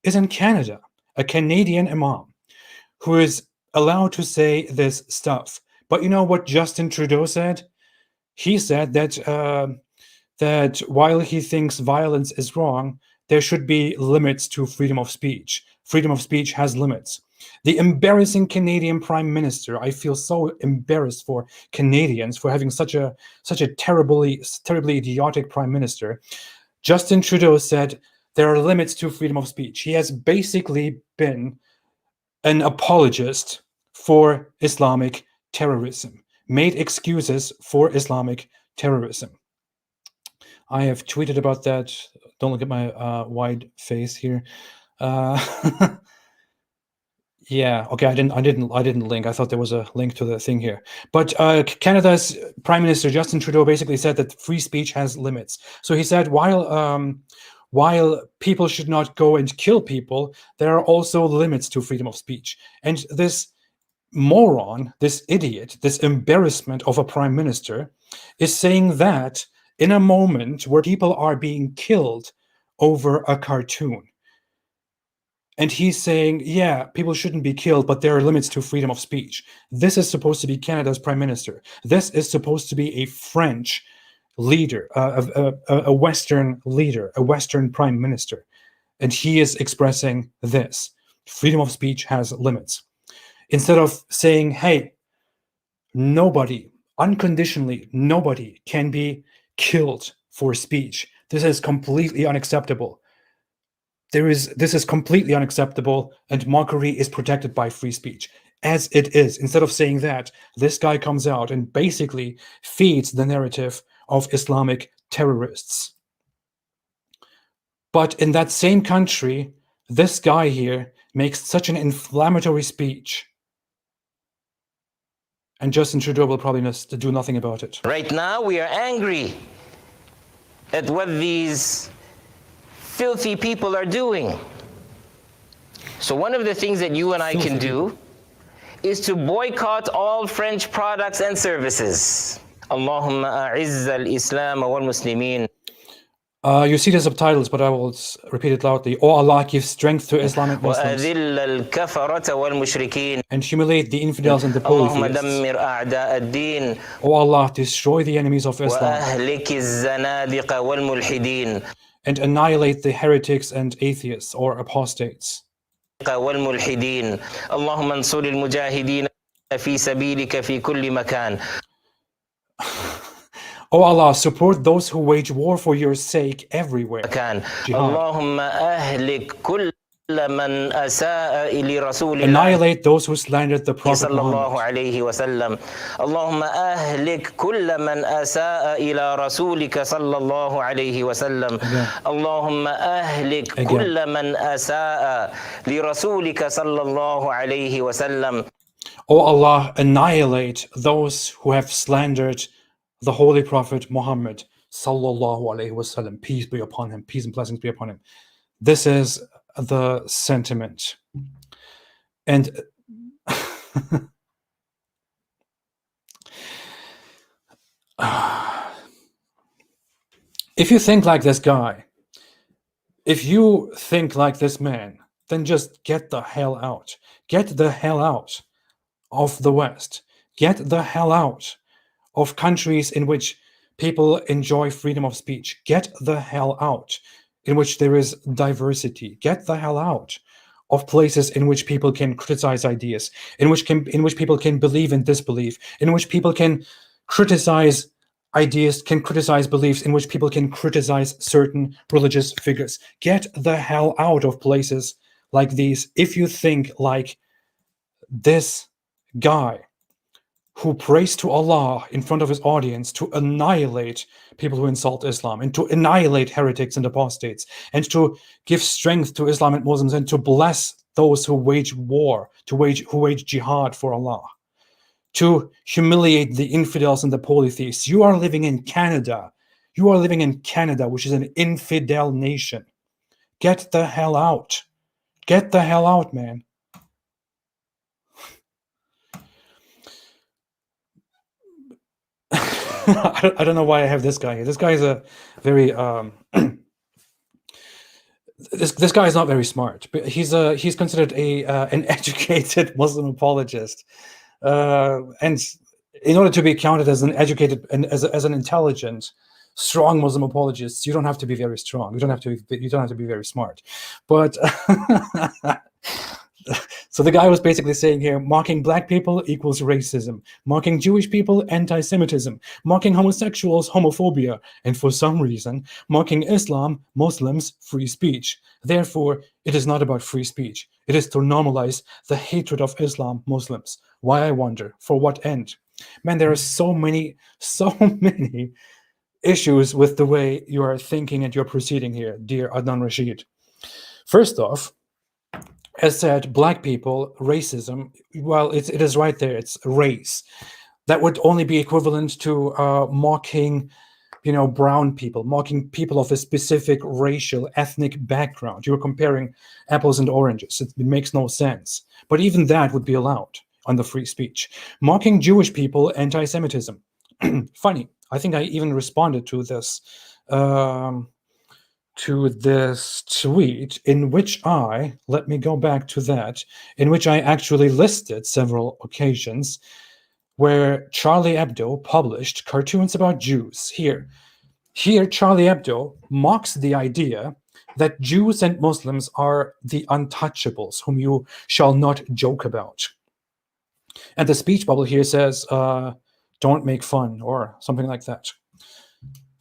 is in Canada, a Canadian imam who is allowed to say this stuff. But you know what Justin Trudeau said? He said that while he thinks violence is wrong, there should be limits to freedom of speech. Freedom of speech has limits. The embarrassing Canadian Prime Minister, I feel so embarrassed for Canadians for having such a terribly idiotic Prime Minister. Justin Trudeau said there are limits to freedom of speech. He has basically been an apologist for Islamic terrorism, made excuses for Islamic terrorism. I have tweeted about that. Don't look at my wide face here. Yeah, okay, I didn't link. I thought there was a link to the thing here. But Canada's Prime Minister Justin Trudeau basically said that free speech has limits. So he said while people should not go and kill people, there are also limits to freedom of speech. And this moron, this idiot, this embarrassment of a prime minister is saying that in a moment where people are being killed over a cartoon. And he's saying, yeah, people shouldn't be killed, but there are limits to freedom of speech. This is supposed to be Canada's prime minister. This is supposed to be a French leader, a Western leader, a Western prime minister. And he is expressing this. Freedom of speech has limits. Instead of saying, hey, nobody, unconditionally, nobody can be killed for speech. This is completely unacceptable. This is completely unacceptable, and mockery is protected by free speech. As it is, instead of saying that, this guy comes out and basically feeds the narrative of Islamic terrorists. But in that same country, this guy here makes such an inflammatory speech, and Justin Trudeau will probably do nothing about it. Right now, we are angry at what these filthy people are doing. So one of the things that you and I can do is to boycott all French products and services. Allahumma a'izz al-Islam wal-Muslimin. You see the subtitles, but I will repeat it loudly. Oh Allah, give strength to Islamic Muslims وَأَذِلَّ الْكَفَرَةَ وَالْمُشْرِكِينَ. and humiliate the infidels and the اللهم polytheists. دمر أعداء الدين Oh Allah, destroy the enemies of Islam وأهلك الزنادقة والملحدين and annihilate the heretics and atheists or apostates. والملحدين اللهم انصر المجاهدين في سبيلك في كل مكان. Oh Allah, support those who wage war for your sake everywhere. Jihad. Annihilate those who slandered the Prophet sallallahu alayhi wa sallam. Allahumma ahlik kull man asaa ila rasulika sallallahu alayhi wa sallam. Allahumma ahlik kull man asaa li rasulika sallallahu alayhi wa sallam. Oh Allah, annihilate those who have slandered the Holy Prophet Muhammad sallallahu alayhi wa sallam. Peace be upon him. Peace and blessings be upon him. This is the sentiment. And if you think like this guy, if you think like this man, then just get the hell out. Get the hell out of the West. Get the hell out of countries in which people enjoy freedom of speech. Get the hell out in which there is diversity. Get the hell out of places in which people can criticize ideas, in which people can believe and disbelieve, in which people can criticize ideas, can criticize beliefs, in which people can criticize certain religious figures. Get the hell out of places like these if you think like this guy who prays to Allah in front of his audience to annihilate people who insult Islam and to annihilate heretics and apostates and to give strength to Islamic Muslims and to bless those who wage war, who wage jihad for Allah, to humiliate the infidels and the polytheists. You are living in Canada. You are living in Canada, which is an infidel nation. Get the hell out. Get the hell out, man. I don't know why I have this guy here. This guy is a very this guy is not very smart, but he's considered an educated Muslim apologist, and in order to be counted as an educated and as an intelligent, strong Muslim apologist, you don't have to be very strong. You don't have to be very smart, but. So the guy was basically saying here, mocking black people equals racism, mocking Jewish people, anti-Semitism, mocking homosexuals, homophobia, and for some reason, mocking Islam, Muslims, free speech. Therefore, it is not about free speech. It is to normalize the hatred of Islam, Muslims. Why, I wonder, for what end? Man, there are so many issues with the way you are thinking and you're proceeding here, dear Adnan Rashid. First off, as said, black people, racism, well, it is right there, it's race. That would only be equivalent to mocking, brown people, mocking people of a specific racial, ethnic background. You're comparing apples and oranges. It makes no sense. But even that would be allowed under free speech. Mocking Jewish people, anti-Semitism. Funny, I think I even responded to this tweet in which let me go back to that, in which I actually listed several occasions where Charlie Hebdo published cartoons about Jews. Here, Charlie Hebdo mocks the idea that Jews and Muslims are the untouchables whom you shall not joke about. And the speech bubble here says, don't make fun, or something like that.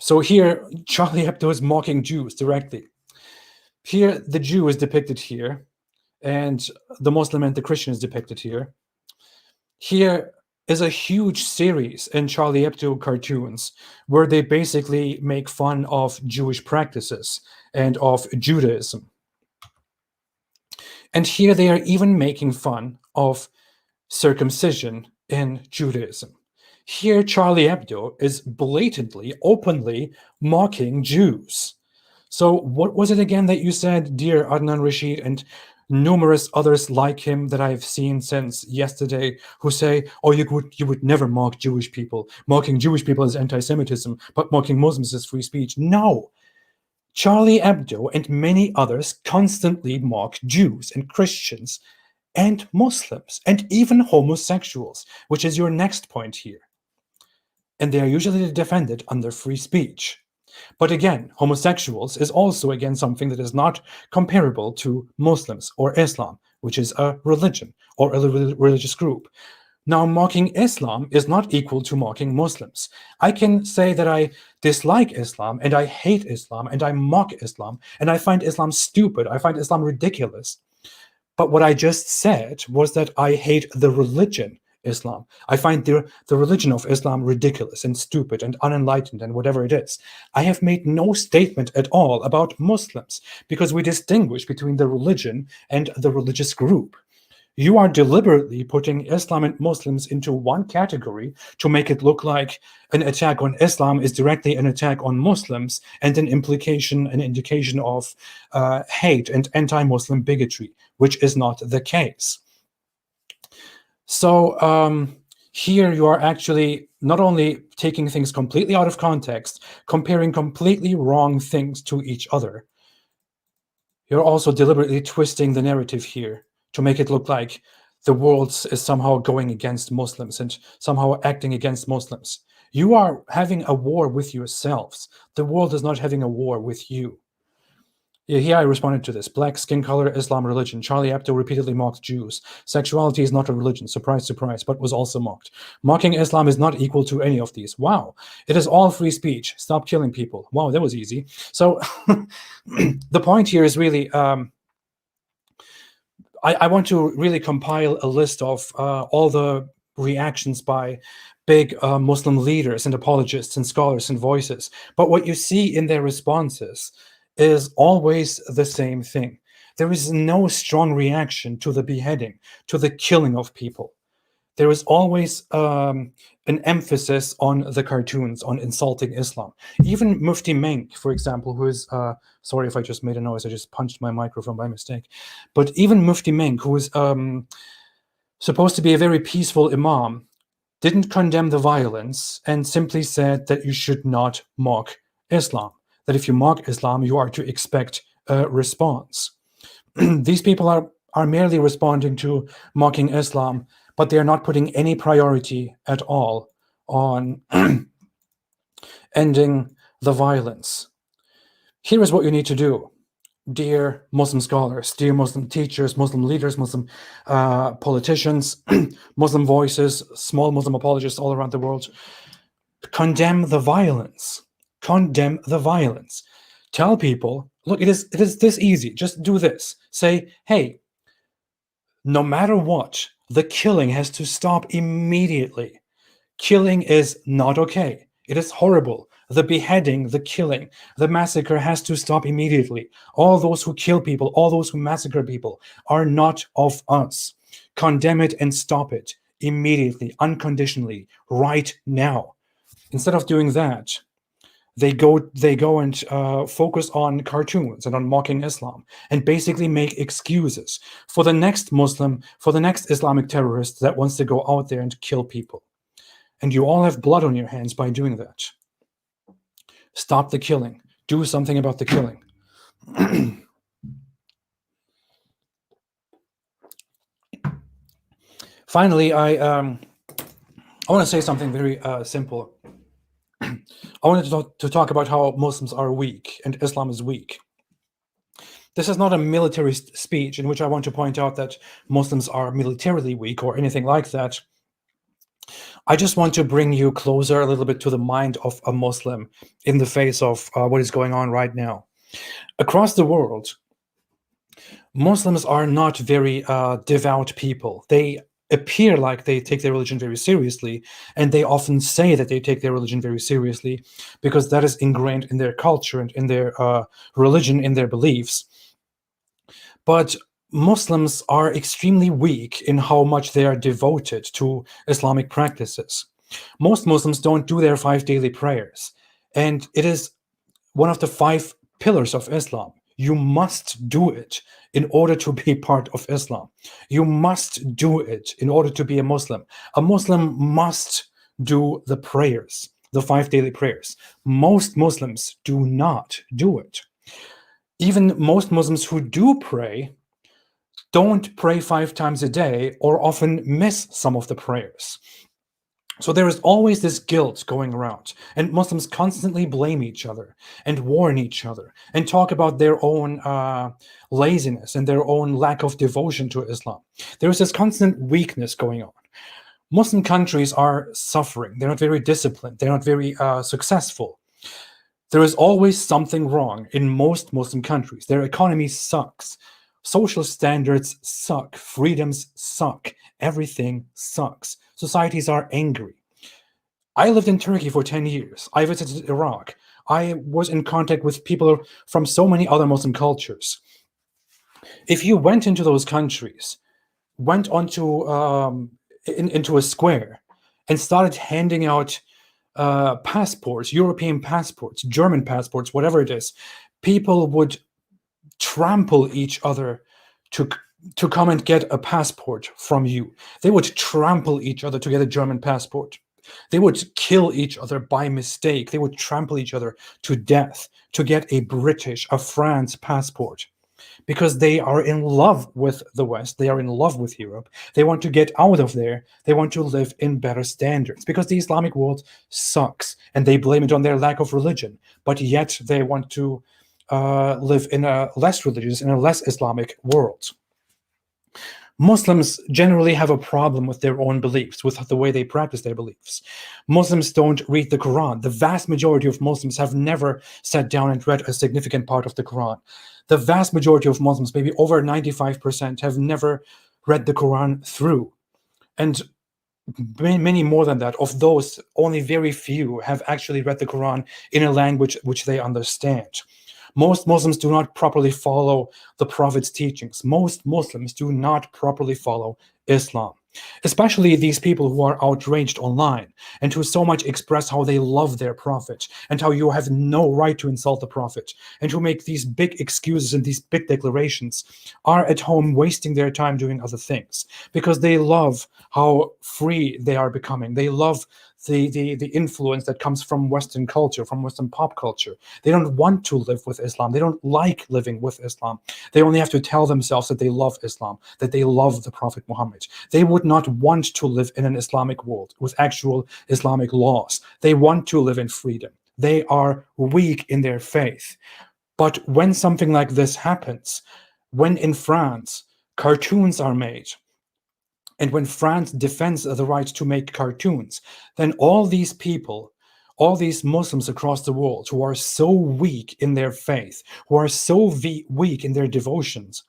So here, Charlie Hebdo is mocking Jews directly. Here, the Jew is depicted here, and the Muslim and the Christian is depicted here. Here is a huge series in Charlie Hebdo cartoons where they basically make fun of Jewish practices and of Judaism. And here they are even making fun of circumcision in Judaism. Here, Charlie Hebdo is blatantly, openly mocking Jews. So what was it again that you said, dear Adnan Rashid, and numerous others like him that I've seen since yesterday, who say, oh, you would never mock Jewish people. Mocking Jewish people is anti-Semitism, but mocking Muslims is free speech. No. Charlie Hebdo and many others constantly mock Jews and Christians and Muslims and even homosexuals, which is your next point here. And they are usually defended under free speech. But again, homosexuals is also, again, something that is not comparable to Muslims or Islam, which is a religion or a religious group. Now, mocking Islam is not equal to mocking Muslims. I can say that I dislike Islam and I hate Islam and I mock Islam and I find Islam stupid. I find Islam ridiculous. But what I just said was that I hate the religion Islam. I find the religion of Islam ridiculous and stupid and unenlightened and whatever it is. I have made no statement at all about Muslims because we distinguish between the religion and the religious group. You are deliberately putting Islam and Muslims into one category to make it look like an attack on Islam is directly an attack on Muslims and an indication of hate and anti-Muslim bigotry, which is not the case. So here you are actually not only taking things completely out of context, comparing completely wrong things to each other, you're also deliberately twisting the narrative here to make it look like the world is somehow going against Muslims and somehow acting against Muslims. You are having a war with yourselves. The world is not having a war with you. Here I responded to this. Black skin color, Islam religion. Charlie Hebdo repeatedly mocked Jews. Sexuality is not a religion. Surprise, surprise, but was also mocked. Mocking Islam is not equal to any of these. Wow. It is all free speech. Stop killing people. Wow, that was easy. So the point here is really, I want to really compile a list of all the reactions by big Muslim leaders and apologists and scholars and voices. But what you see in their responses is always the same thing. There is no strong reaction to the beheading, to the killing of people. There is always an emphasis on the cartoons, on insulting Islam. Even Mufti Menk, for example, who is, sorry if I just made a noise, I just punched my microphone by mistake. But even Mufti Menk, who is supposed to be a very peaceful imam, didn't condemn the violence and simply said that you should not mock Islam, that if you mock Islam, you are to expect a response. These people are merely responding to mocking Islam, but they are not putting any priority at all on ending the violence. Here is what you need to do, dear Muslim scholars, dear Muslim teachers, Muslim leaders, Muslim politicians, Muslim voices, small Muslim apologists all around the world. Condemn the violence. Condemn the violence. Tell people, look, it is this easy. Just do this. Say, hey, no matter what, the killing has to stop immediately. Killing is not okay. It is horrible. The beheading, the killing, the massacre has to stop immediately. All those who kill people, all those who massacre people are not of us. Condemn it and stop it immediately, unconditionally, right now. Instead of doing that, they go and focus on cartoons and on mocking Islam and basically make excuses for the next Muslim, for the next Islamic terrorist that wants to go out there and kill people. And you all have blood on your hands by doing that. Stop the killing. Do something about the killing. Finally, I want to say something very simple. I wanted to talk about how Muslims are weak and Islam is weak. This is not a military speech in which I want to point out that Muslims are militarily weak or anything like that. I just want to bring you closer a little bit to the mind of a Muslim in the face of what is going on right now. Across the world, Muslims are not very devout people. They appear like they take their religion very seriously, and they often say that they take their religion very seriously because that is ingrained in their culture and in their religion, in their beliefs. But Muslims are extremely weak in how much they are devoted to Islamic practices. Most Muslims don't do their 5 daily prayers, and it is one of the 5 pillars of Islam. You must do it in order to be part of Islam. You must do it in order to be a Muslim. A Muslim must do the prayers, the 5 daily prayers. Most Muslims do not do it. Even most Muslims who do pray don't pray 5 times a day or often miss some of the prayers. So there is always this guilt going around, and Muslims constantly blame each other and warn each other and talk about their own laziness and their own lack of devotion to Islam. There is this constant weakness going on. Muslim countries are suffering. They're not very disciplined. They're not very successful. There is always something wrong in most Muslim countries. Their economy sucks. Social standards suck. Freedoms suck. Everything sucks. Societies are angry. I lived in Turkey for 10 years. I visited Iraq. I was in contact with people from so many other Muslim cultures. If you went into those countries, went onto into a square and started handing out passports, European passports, German passports, whatever it is, people would trample each other to come and get a passport from you. They would trample each other to get a German passport. They would kill each other by mistake. They would trample each other to death to get a British, a France passport, because they are in love with the West. They are in love with Europe. They want to get out of there. They want to live in better standards because the Islamic world sucks, and they blame it on their lack of religion. But yet they want to live in a less religious, in a less Islamic world. Muslims generally have a problem with their own beliefs, with the way they practice their beliefs. Muslims don't read the Quran. The vast majority of Muslims have never sat down and read a significant part of the Quran. The vast majority of Muslims, maybe over 95%, have never read the Quran through. And many more than that, of those, only very few have actually read the Quran in a language which they understand. Most Muslims do not properly follow the Prophet's teachings. Most Muslims do not properly follow Islam. especially these people who are outraged online and who so much express how they love their prophet and how you have no right to insult the prophet, and who make these big excuses and these big declarations, are at home wasting their time doing other things because they love how free they are becoming. They love the influence that comes from Western culture, from Western pop culture. They don't want to live with Islam. They don't like living with Islam. They only have to tell themselves that they love Islam, that they love the Prophet Muhammad. They would not want to live in an Islamic world with actual Islamic laws. They want to live in freedom. They are weak in their faith. But when something like this happens, when in France cartoons are made, and when France defends the right to make cartoons, then all these people, all these Muslims across the world who are so weak in their faith, who are so weak in their devotions,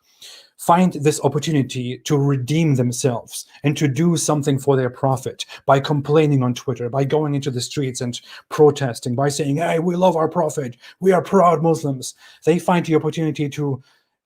find this opportunity to redeem themselves and to do something for their prophet by complaining on Twitter, by going into the streets and protesting, by saying, hey, we love our prophet, we are proud Muslims. They find the opportunity to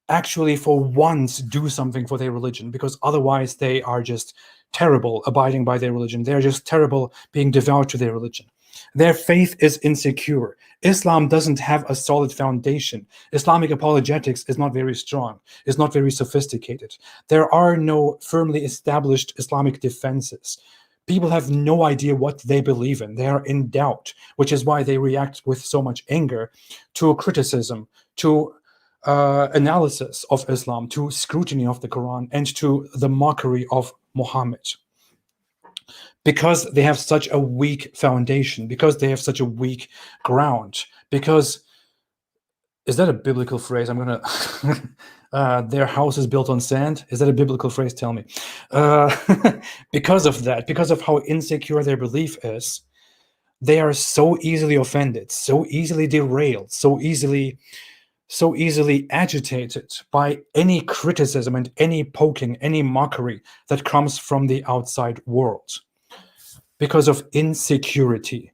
actually for once do something for their religion, because otherwise they are just terrible abiding by their religion. They're just terrible being devout to their religion. Their faith is insecure. Islam doesn't have a solid foundation. Islamic apologetics is not very strong, is not very sophisticated. There are no firmly established Islamic defenses. People have no idea what they believe in. They are in doubt, which is why they react with so much anger to criticism, to analysis of Islam, to scrutiny of the Quran, and to the mockery of Muhammad. Because they have such a weak foundation, because they have such a weak ground, because, is that a biblical phrase? I'm going to, their house is built on sand. Is that a biblical phrase? Tell me. Because of that, because of how insecure their belief is, they are so easily offended, so easily derailed, so easily agitated by any criticism and any poking, any mockery that comes from the outside world, because of insecurity.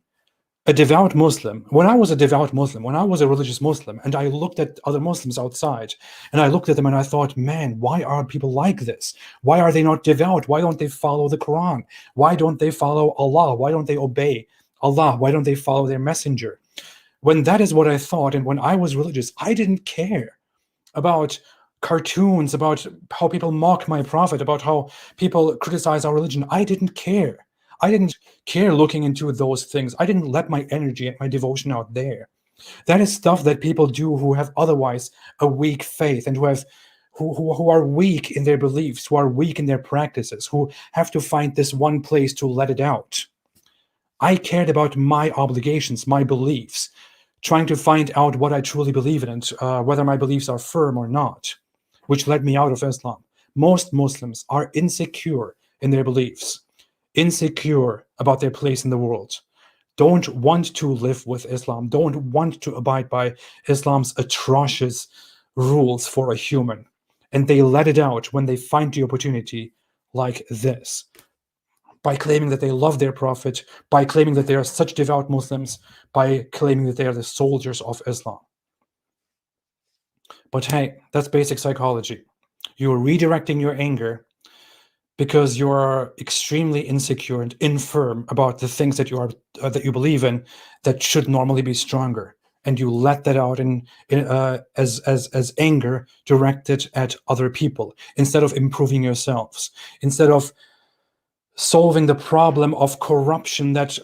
A devout Muslim, when I was a devout Muslim, when I was a religious Muslim, and I looked at other Muslims outside, and I looked at them and I thought, man, why are people like this? Why are they not devout? Why don't they follow the Quran? Why don't they follow Allah? Why don't they obey Allah? Why don't they follow their messenger? When that is what I thought, and when I was religious, I didn't care about cartoons, about how people mock my prophet, about how people criticize our religion. I didn't care. I didn't care looking into those things. I didn't let my energy and my devotion out there. That is stuff that people do who have otherwise a weak faith, and who are weak in their beliefs, who are weak in their practices, who have to find this one place to let it out. I cared about my obligations, my beliefs, trying to find out what I truly believe in and whether my beliefs are firm or not, which led me out of Islam. Most Muslims are insecure in their beliefs, insecure about their place in the world, don't want to live with Islam, don't want to abide by Islam's atrocious rules for a human. And they let it out when they find the opportunity like this, by claiming that they love their prophet, by claiming that they are such devout Muslims, by claiming that they are the soldiers of Islam. But hey, that's basic psychology. You're redirecting your anger because you are extremely insecure and infirm about the things that you believe in that should normally be stronger, and you let that out as anger directed at other people instead of improving yourselves, instead of solving the problem of corruption that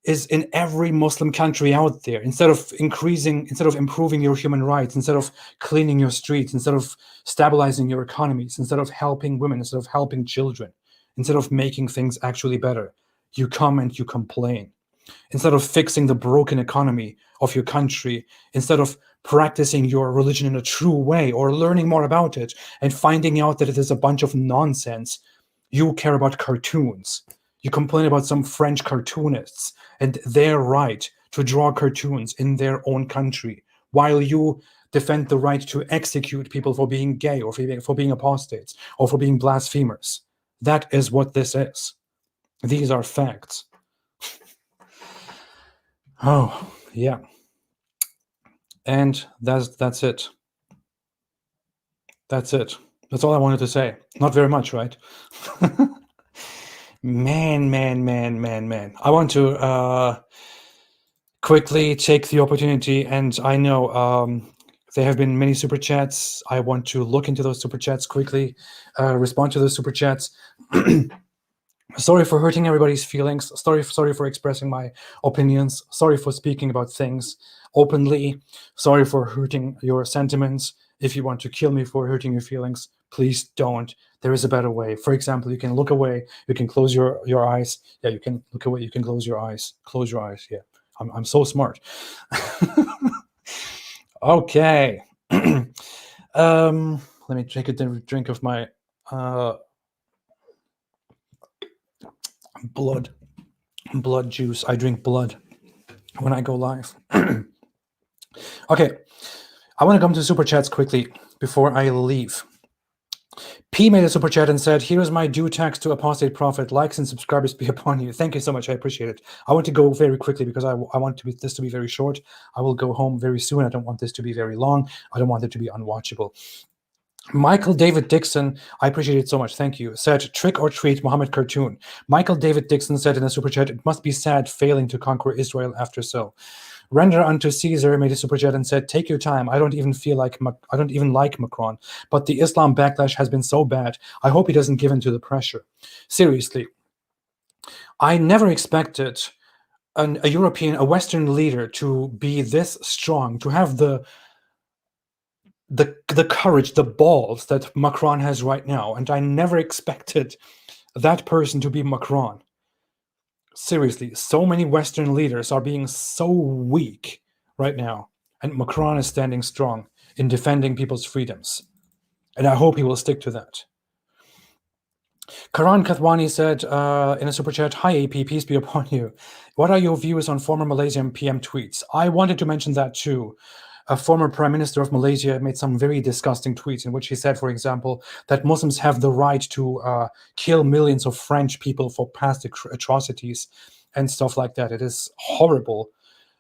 is in every Muslim country out there, instead of improving your human rights, instead of cleaning your streets, instead of stabilizing your economies, instead of helping women, instead of helping children, instead of making things actually better, you come and you complain. Instead of fixing the broken economy of your country, instead of practicing your religion in a true way or learning more about it and finding out that it is a bunch of nonsense, you care about cartoons. You complain about some French cartoonists and their right to draw cartoons in their own country, while you defend the right to execute people for being gay or for being apostates or for being blasphemers. That is what this is. These are facts. Oh, yeah. And that's it. That's it. That's all I wanted to say. Not very much, right? Man. I want to quickly take the opportunity, and I know there have been many super chats. I want to look into those super chats quickly, respond to those super chats. Sorry for hurting everybody's feelings. Sorry for expressing my opinions. Sorry for speaking about things openly. Sorry for hurting your sentiments. If you want to kill me for hurting your feelings, please don't. There is a better way. For example, you can look away. You can close your eyes. Yeah, you can look away. You can close your eyes. Close your eyes. Yeah, I'm so smart. Okay. Let me take a drink of my blood juice. I drink blood when I go live. Okay, I want to come to super chats quickly before I leave. P made a super chat and said, "Here is my due tax to apostate prophet. Likes and subscribers be upon you." Thank you so much. I appreciate it. I want to go very quickly because I want this to be very short. I will go home very soon. I don't want this to be very long. I don't want it to be unwatchable. Michael David Dixon, I appreciate it so much. Thank you. Said, "Trick or treat, Muhammad cartoon." Michael David Dixon said in a super chat, "It must be sad failing to conquer Israel after so." Render unto Caesar made a super chat and said, "Take your time. I don't even like Macron, but the Islam backlash has been so bad. I hope he doesn't give in to the pressure." Seriously, I never expected a European, a Western leader to be this strong, to have the courage, the balls that Macron has right now, and I never expected that person to be Macron. Seriously, so many Western leaders are being so weak right now, and Macron is standing strong in defending people's freedoms, and I hope he will stick to that. Karan Kathwani said in a super chat, "Hi AP, peace be upon you. What are your views on former Malaysian PM tweets?" I wanted to mention that too. A former Prime Minister of Malaysia made some very disgusting tweets in which he said, for example, that Muslims have the right to kill millions of French people for past atrocities and stuff like that. It is horrible.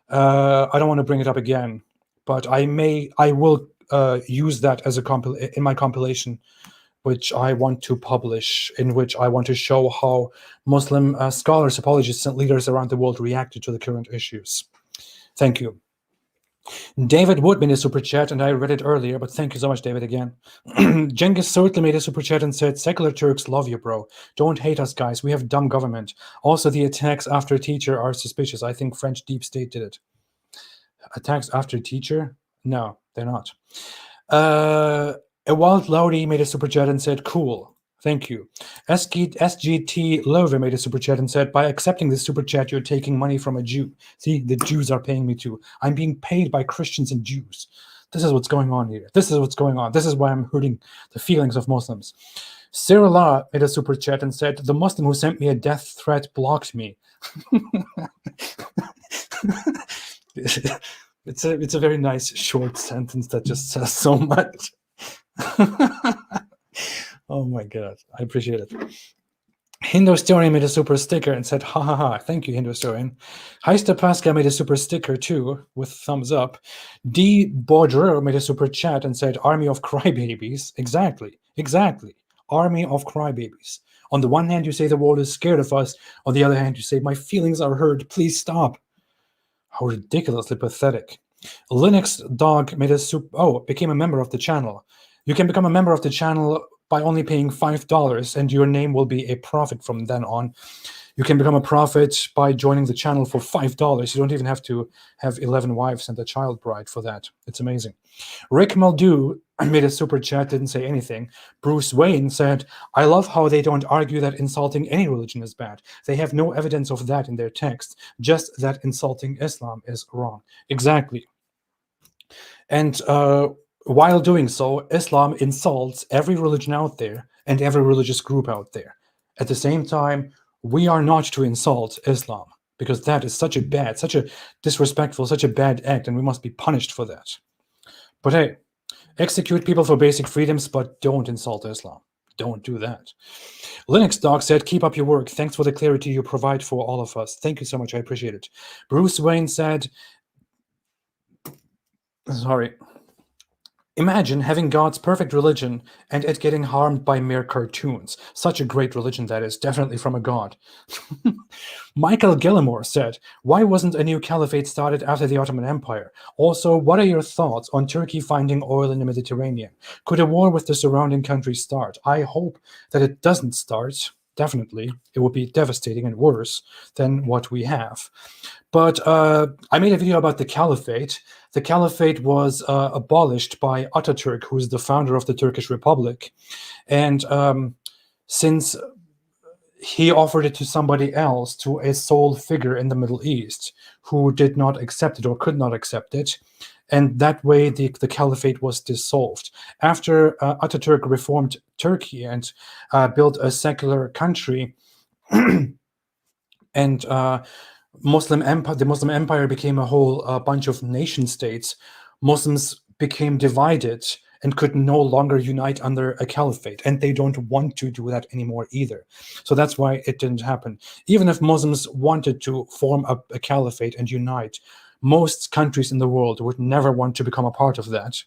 I don't want to bring it up again, but I will use that as in my compilation, which I want to publish, in which I want to show how Muslim scholars, apologists, and leaders around the world reacted to the current issues. Thank you. David Wood made a super chat, and I read it earlier, but thank you so much, David, again. Genghis certainly made a super chat and said, "Secular Turks love you, bro. Don't hate us, guys. We have dumb government. Also, the attacks after teacher are suspicious. I think French deep state did it." Attacks after teacher? No, they're not. Ewald Lowry made a super chat and said, "Cool. Thank you." SGT Lover made a super chat and said, "By accepting this super chat, you're taking money from a Jew." See, the Jews are paying me too. I'm being paid by Christians and Jews. This is what's going on here. This is what's going on. This is why I'm hurting the feelings of Muslims. Cyrilla made a super chat and said, "The Muslim who sent me a death threat blocked me." It's a very nice short sentence that just says so much. Oh my god, I appreciate it. Hindostorian made a super sticker and said, "Ha ha ha." Thank you, Hindostorian. Heister Pasca made a super sticker too, with thumbs up. D. Baudreur made a super chat and said, "Army of crybabies." Exactly. Army of crybabies. On the one hand, you say the world is scared of us. On the other hand, you say, "My feelings are hurt. Please stop." How ridiculously pathetic. Linux Dog made a became a member of the channel. You can become a member of the channel by only paying $5, and your name will be a prophet from then on. You can become a prophet by joining the channel for $5. You don't even have to have 11 wives and a child bride for that. It's amazing. Rick Muldew made a super chat, didn't say anything. Bruce Wayne said, "I love how they don't argue that insulting any religion is bad. They have no evidence of that in their text, just that insulting Islam is wrong." Exactly. And while doing so, Islam insults every religion out there and every religious group out there. At the same time, we are not to insult Islam, because that is such a disrespectful, such a bad act, and we must be punished for that. But hey, execute people for basic freedoms, but don't insult Islam. Don't do that. Linux Dog said, "Keep up your work. Thanks for the clarity you provide for all of us." Thank you so much. I appreciate it. Bruce Wayne said, sorry. Imagine having God's perfect religion and it getting harmed by mere cartoons. Such a great religion, that is, definitely from a god. Michael Gillimore said, why wasn't a new caliphate started after the Ottoman Empire? Also, what are your thoughts on Turkey finding oil in the Mediterranean? Could a war with the surrounding countries start? I hope that it doesn't start. Definitely. It would be devastating and worse than what we have. But I made a video about the caliphate. The caliphate was abolished by Ataturk, who is the founder of the Turkish Republic. And since he offered it to somebody else, to a sole figure in the Middle East, who did not accept it or could not accept it. And that way, the caliphate was dissolved. After Ataturk reformed Turkey and built a secular country, and the Muslim Empire became a whole bunch of nation states, Muslims became divided and could no longer unite under a caliphate, and they don't want to do that anymore either. So that's why it didn't happen. Even if Muslims wanted to form a caliphate and unite, most countries in the world would never want to become a part of that.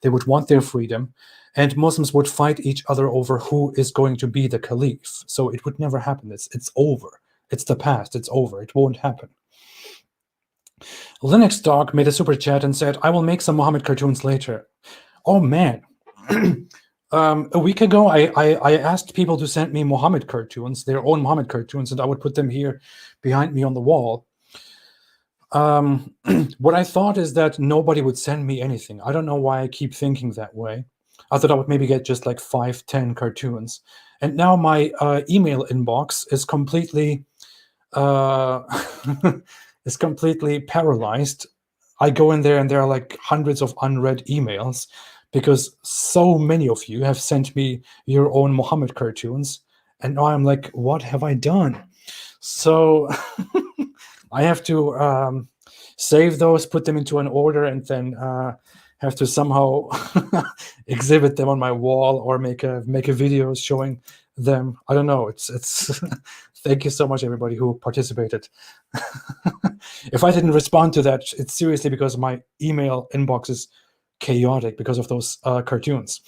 They would want their freedom, and Muslims would fight each other over who is going to be the caliph. So it would never happen. It's over. It's the past. It's over. It won't happen. Linux Dog made a super chat and said, I will make some Muhammad cartoons later. Oh, man. A week ago, I asked people to send me Muhammad cartoons, their own Muhammad cartoons, and I would put them here behind me on the wall. What I thought is that nobody would send me anything. I don't know why I keep thinking that way. I thought I would maybe get just like 5-10 cartoons. And now my email inbox is completely paralyzed. I go in there and there are like hundreds of unread emails because so many of you have sent me your own Muhammad cartoons. And now I'm like, what have I done? So I have to save those, put them into an order, and then have to somehow exhibit them on my wall or make a video showing them. I don't know. It's thank you so much, everybody who participated. If I didn't respond to that, it's seriously because my email inbox is chaotic because of those cartoons.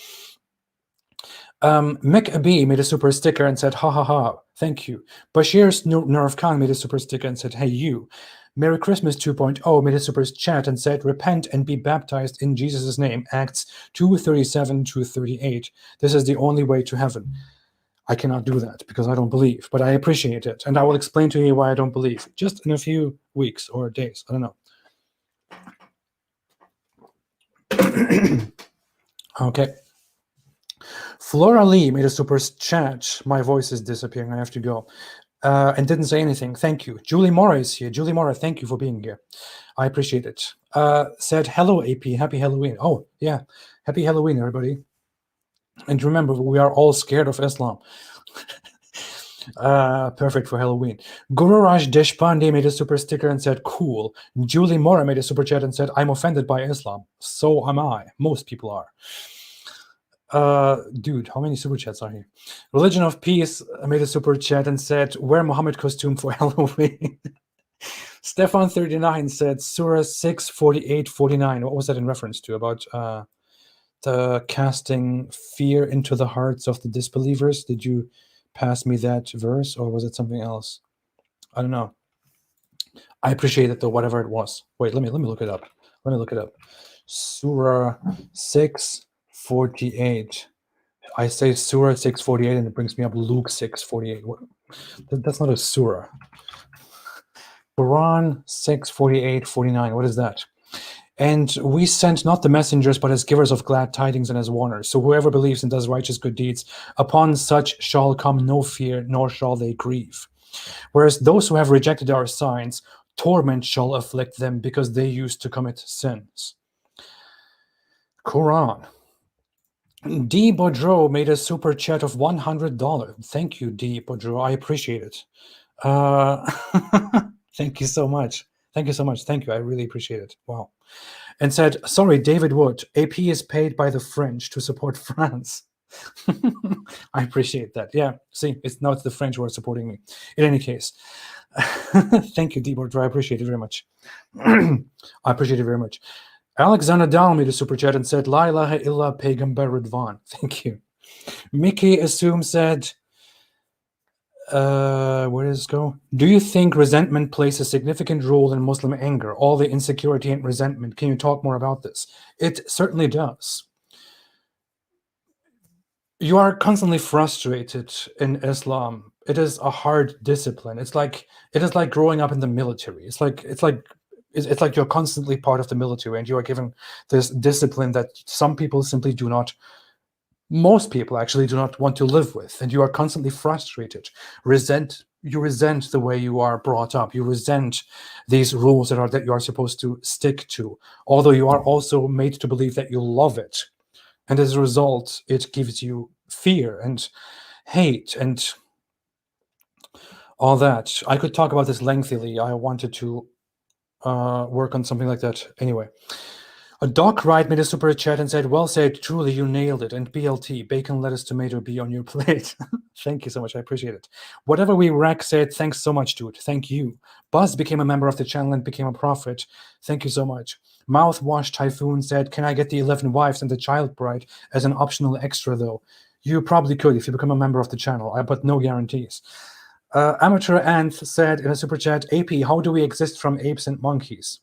Mick B made a super sticker and said, ha ha ha, thank you. Bashir's Nerf Khan made a super sticker and said, hey you. Merry Christmas 2.0 made a super chat and said, repent and be baptized in Jesus' name, Acts 2:37-38. This is the only way to heaven. I cannot do that because I don't believe, but I appreciate it. And I will explain to you why I don't believe, just in a few weeks or days. I don't know. Okay. Flora Lee made a super chat. My voice is disappearing. I have to go. And didn't say anything. Thank you. Julie Mora is here. Julie Mora, thank you for being here. I appreciate it. Said, hello, AP. Happy Halloween. Oh, yeah. Happy Halloween, everybody. And remember, we are all scared of Islam. Perfect for Halloween. Gururaj Deshpande made a super sticker and said, cool. Julie Mora made a super chat and said, I'm offended by Islam. So am I. Most people are. Dude, how many super chats are here? Religion of Peace made a super chat and said, wear Muhammad costume for Halloween. Stefan39 said, Surah 6:48-49. What was that in reference to? About the casting fear into the hearts of the disbelievers? Did you pass me that verse, or was it something else? I don't know. I appreciate it though, whatever it was. Wait, let me look it up. Let me look it up. Surah 6:48. I say Surah 6:48 and it brings me up Luke 6:48. That's not a surah. Quran 6:48-49. What is that? And we sent not the messengers, but as givers of glad tidings and as warners. So whoever believes and does righteous good deeds, upon such shall come no fear, nor shall they grieve. Whereas those who have rejected our signs, torment shall afflict them because they used to commit sins. Quran. D. Bodro made a super chat of $100. Thank you, D. Bodro. I appreciate it. Thank you so much. Thank you so much. Thank you. I really appreciate it. Wow. And said, sorry, David Wood, AP is paid by the French to support France. I appreciate that. Yeah, see, it's the French who are supporting me. In any case, thank you, D. Bodro. I appreciate it very much. I appreciate it very much. Alexander Dahl made a super chat and said, La ilaha illa Peygamber Ridvan. Thank you. Mickey Assume said, where does this go? Do you think resentment plays a significant role in Muslim anger? All the insecurity and resentment. Can you talk more about this? It certainly does. You are constantly frustrated in Islam. It is a hard discipline. It is like growing up in the military. It's like you're constantly part of the military, and you are given this discipline that some people simply do not. Most people actually do not want to live with, and you are constantly frustrated. You resent the way you are brought up. You resent these rules that you are supposed to stick to, although you are also made to believe that you love it. And as a result, it gives you fear and hate and all that. I could talk about this lengthily. I wanted to work on something like that. Anyway, a Doc Wright made a super chat and said, well said, truly, you nailed it. And BLT, bacon, lettuce, tomato, be on your plate. Thank you so much. I appreciate it. Whatever we rack said, thanks so much, dude. Thank you. Buzz became a member of the channel and became a prophet. Thank you so much. Mouthwash Typhoon said, can I get the 11 wives and the child bride as an optional extra, though? You probably could if you become a member of the channel, but no guarantees. Amateur Anth said in a super chat, AP, how do we exist from apes and monkeys?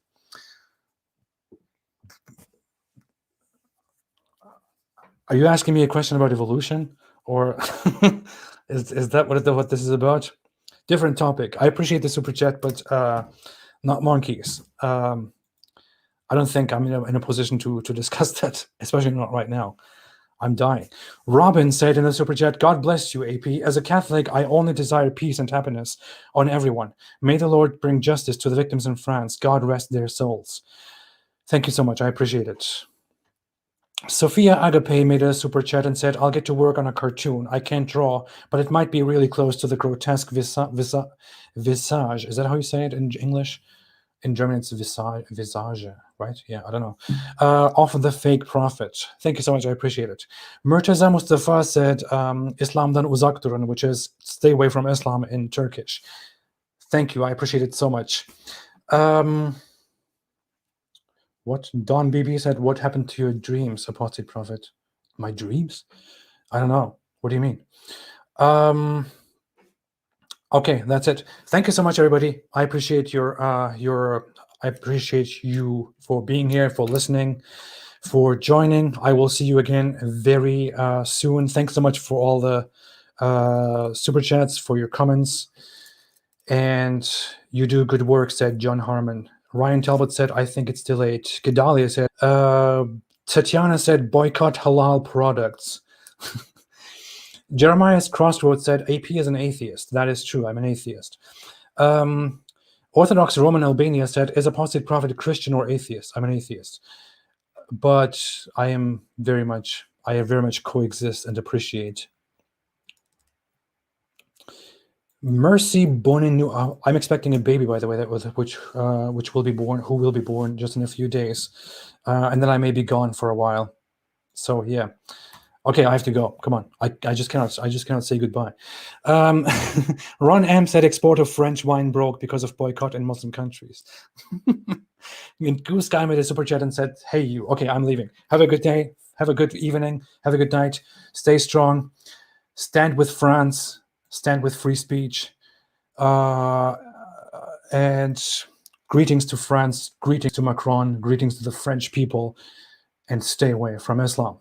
Are you asking me a question about evolution? Or is that what this is about? Different topic. I appreciate the super chat, but not monkeys. I don't think I'm in a position to discuss that, especially not right now. I'm dying. Robin said in a super chat, God bless you, AP. As a Catholic, I only desire peace and happiness on everyone. May the Lord bring justice to the victims in France. God rest their souls. Thank you so much. I appreciate it. Sophia Agape made a super chat and said, I'll get to work on a cartoon. I can't draw, but it might be really close to the grotesque visage. Is that how you say it in English? In German, it's visage, right? Yeah, I don't know. Of the fake prophet. Thank you so much. I appreciate it. Murtaza Mustafa said, Islam'dan uzak durun, which is stay away from Islam in Turkish. Thank you. I appreciate it so much. What? Don BB said, what happened to your dreams, apostate prophet? My dreams? I don't know. What do you mean? Okay, that's it. Thank you so much, everybody. I appreciate I appreciate you for being here, for listening, for joining. I will see you again very soon. Thanks so much for all the super chats, for your comments. And you do good work, said John Harmon. Ryan Talbot said, I think it's delayed. Gedalia said, Tatiana said, boycott halal products. Jeremiah's Crossroads said, AP is an atheist. That is true. I'm an atheist. Orthodox Roman Albania said, is apostate prophet a Christian or atheist? I'm an atheist. But I very much coexist and appreciate. Mercy Boninu. I'm expecting a baby, by the way, which will be born, who will be born just in a few days. And then I may be gone for a while. So yeah. Okay, I have to go. Come on. I just cannot say goodbye. Ron M said export of French wine broke because of boycott in Muslim countries. And Goose Guy made a super chat and said, hey you. Okay, I'm leaving. Have a good day. Have a good evening. Have a good night. Stay strong. Stand with France. Stand with free speech. And greetings to France. Greetings to Macron. Greetings to the French people. And stay away from Islam.